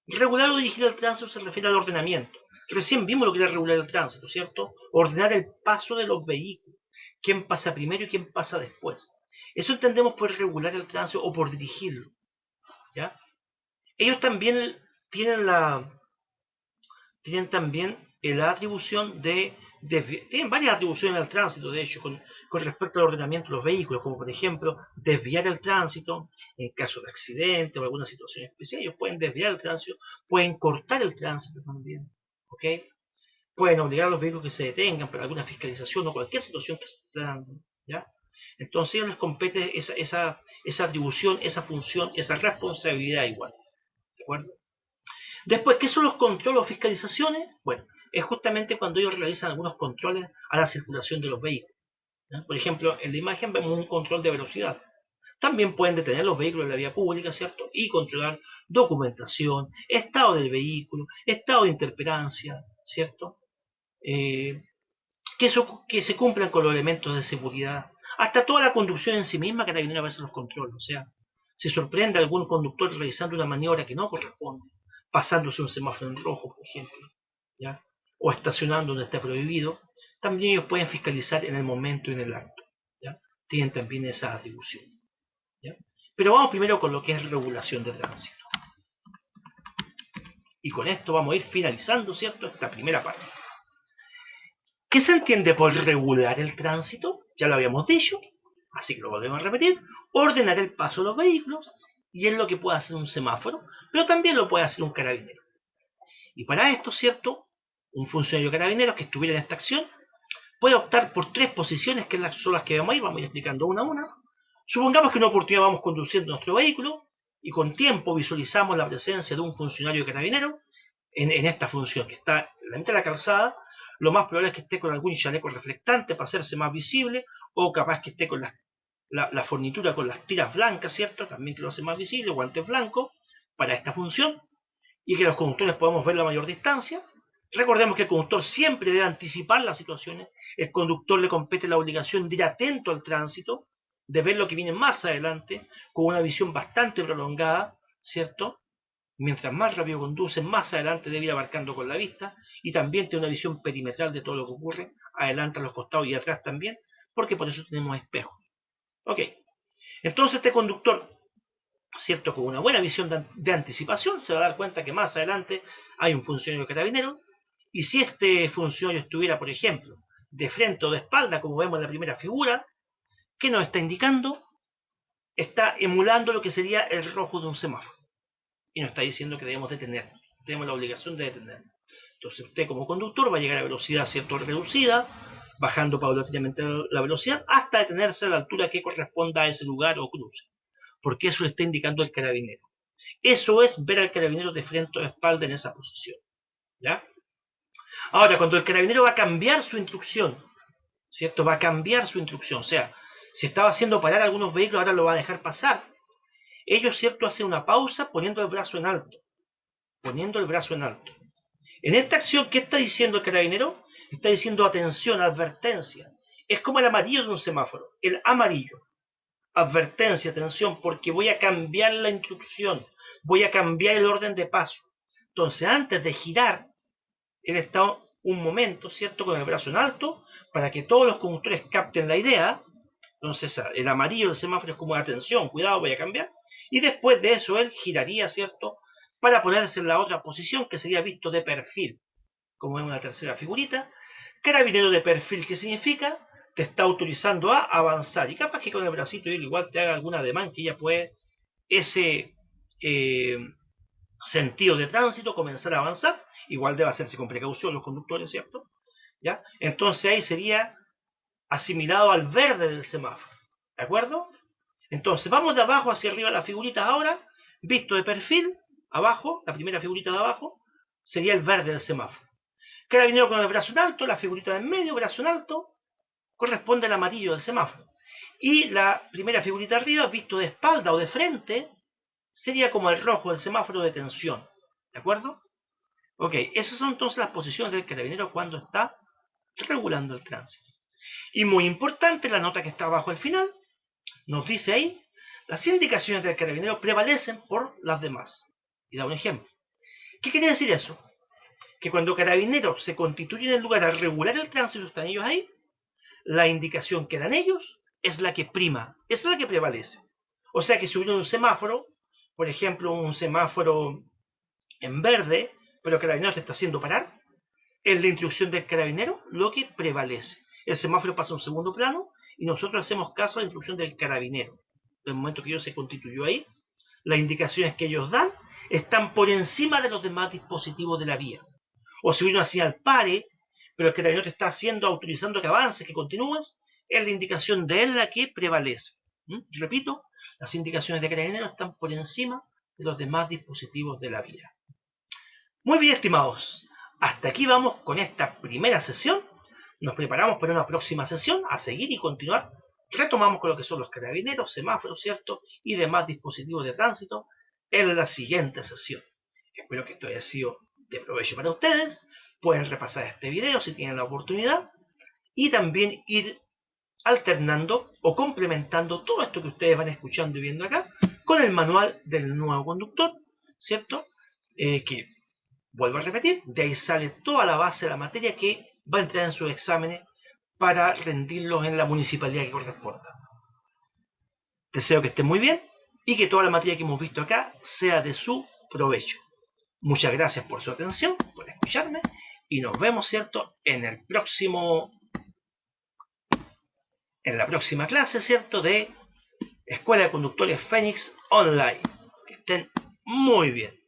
Regular o dirigir el tránsito se refiere al ordenamiento. Recién vimos lo que era regular el tránsito, ¿cierto? Ordenar el paso de los vehículos. Quién pasa primero y quién pasa después. Eso entendemos por regular el tránsito o por dirigirlo, ¿ya? Ellos también tienen la atribución tienen varias atribuciones al tránsito, de hecho, con respecto al ordenamiento de los vehículos, como por ejemplo, desviar el tránsito en caso de accidente o alguna situación especial. Ellos pueden desviar el tránsito, pueden cortar el tránsito también, ¿ok? Pueden obligar a los vehículos que se detengan para alguna fiscalización o cualquier situación que se esté dando, ¿ya? Entonces a ellos les compete esa atribución, esa función, esa responsabilidad igual, ¿de acuerdo? Después, ¿qué son los controles o fiscalizaciones? Bueno, es justamente cuando ellos realizan algunos controles a la circulación de los vehículos, ¿no? Por ejemplo, en la imagen vemos un control de velocidad. También pueden detener los vehículos en la vía pública, ¿cierto? Y controlar documentación, estado del vehículo, estado de interperancia, ¿cierto? Que se cumplan con los elementos de seguridad. Hasta toda la conducción en sí misma, Carabineros a veces los controla. O sea, si sorprende a algún conductor realizando una maniobra que no corresponde, pasándose un semáforo en rojo, por ejemplo, ¿ya? O estacionando donde está prohibido, también ellos pueden fiscalizar en el momento y en el acto, ¿ya? Tienen también esa atribución, ¿ya? Pero vamos primero con lo que es regulación de tránsito. Y con esto vamos a ir finalizando, ¿cierto?, esta primera parte. ¿Qué se entiende por regular el tránsito? Ya lo habíamos dicho, así que lo volvemos a repetir. Ordenar el paso de los vehículos, y es lo que puede hacer un semáforo, pero también lo puede hacer un carabinero. Y para esto, ¿cierto?, un funcionario carabinero que estuviera en esta acción puede optar por tres posiciones, que son las que vamos a ir explicando una a una. Supongamos que en una oportunidad vamos conduciendo nuestro vehículo y con tiempo visualizamos la presencia de un funcionario carabinero en esta función, que está en la mitad de la calzada. Lo más probable es que esté con algún chaleco reflectante para hacerse más visible, o capaz que esté con la fornitura con las tiras blancas, ¿cierto?, también que lo hace más visible, guantes blancos para esta función, y que los conductores podamos ver la mayor distancia. Recordemos que el conductor siempre debe anticipar las situaciones. El conductor le compete la obligación de ir atento al tránsito, de ver lo que viene más adelante, con una visión bastante prolongada, ¿cierto? Mientras más rápido conduce, más adelante debe ir abarcando con la vista, y también tiene una visión perimetral de todo lo que ocurre, adelante, a los costados y atrás también, porque por eso tenemos espejos. Ok, entonces este conductor, ¿cierto?, con una buena visión de anticipación, se va a dar cuenta que más adelante hay un funcionario carabinero, y si este funcionario estuviera, por ejemplo, de frente o de espalda, como vemos en la primera figura, ¿qué nos está indicando? Está emulando lo que sería el rojo de un semáforo. Y nos está diciendo que debemos detener. Tenemos la obligación de detener. Entonces usted como conductor va a llegar a velocidad, ¿cierto?, reducida, bajando paulatinamente la velocidad hasta detenerse a la altura que corresponda a ese lugar o cruce. Porque eso le está indicando el carabinero. Eso es ver al carabinero de frente o de espalda en esa posición. ¿Ya? Ahora, cuando el carabinero va a cambiar su instrucción, ¿cierto? Va a cambiar su instrucción. O sea, si estaba haciendo parar algunos vehículos, ahora lo va a dejar pasar. Ellos, ¿cierto?, hacen una pausa poniendo el brazo en alto. Poniendo el brazo en alto. En esta acción, ¿qué está diciendo el carabinero? Está diciendo atención, advertencia. Es como el amarillo de un semáforo. El amarillo. Advertencia, atención, porque voy a cambiar la instrucción. Voy a cambiar el orden de paso. Entonces, antes de girar, él está un momento, ¿cierto?, con el brazo en alto, para que todos los conductores capten la idea. Entonces, el amarillo del semáforo es como atención, cuidado, voy a cambiar. Y después de eso, él giraría, ¿cierto?, para ponerse en la otra posición, que sería visto de perfil, como en una tercera figurita. Carabinero de perfil, ¿qué significa? Te está autorizando a avanzar. Y capaz que con el bracito él igual te haga alguna ademán que ya puede ese sentido de tránsito comenzar a avanzar. Igual debe hacerse con precaución los conductores, ¿cierto? ¿Ya? Entonces ahí sería asimilado al verde del semáforo. ¿De acuerdo? Entonces vamos de abajo hacia arriba las figuritas ahora, visto de perfil, abajo, la primera figurita de abajo, sería el verde del semáforo. Carabinero con el brazo en alto, la figurita de en medio, brazo en alto, corresponde al amarillo del semáforo. Y la primera figurita arriba, visto de espalda o de frente, sería como el rojo del semáforo de tensión. ¿De acuerdo? Ok, esas son entonces las posiciones del carabinero cuando está regulando el tránsito. Y muy importante, la nota que está abajo al final, nos dice ahí, las indicaciones del carabinero prevalecen por las demás. Y da un ejemplo. ¿Qué quiere decir eso? Que cuando carabineros se constituyen en el lugar a regular el tránsito, están ellos ahí, la indicación que dan ellos es la que prima, es la que prevalece. O sea que si hubiera un semáforo, por ejemplo, un semáforo en verde, pero el carabinero te está haciendo parar, es la instrucción del carabinero lo que prevalece. El semáforo pasa a un segundo plano y nosotros hacemos caso a la instrucción del carabinero. En el momento que ellos se constituyó ahí, las indicaciones que ellos dan están por encima de los demás dispositivos de la vía. O si hubiera una señal pare, pero el carabinero te está haciendo, autorizando que avances, que continúes, es la indicación de él la que prevalece. Repito, las indicaciones de carabinero están por encima de los demás dispositivos de la vía. Muy bien, estimados. Hasta aquí vamos con esta primera sesión. Nos preparamos para una próxima sesión, a seguir y continuar. Retomamos con lo que son los carabineros, semáforos, ¿cierto?, y demás dispositivos de tránsito en la siguiente sesión. Espero que esto haya sido de provecho para ustedes. Pueden repasar este video si tienen la oportunidad y también ir alternando o complementando todo esto que ustedes van escuchando y viendo acá con el manual del nuevo conductor, ¿cierto? Que, vuelvo a repetir, de ahí sale toda la base de la materia que va a entrar en sus exámenes para rendirlos en la municipalidad que corresponda. Deseo que estén muy bien y que toda la materia que hemos visto acá sea de su provecho. Muchas gracias por su atención, por escucharme, y nos vemos, ¿cierto?, en la próxima clase, ¿cierto?, de Escuela de Conductores Fénix Online. Que estén muy bien.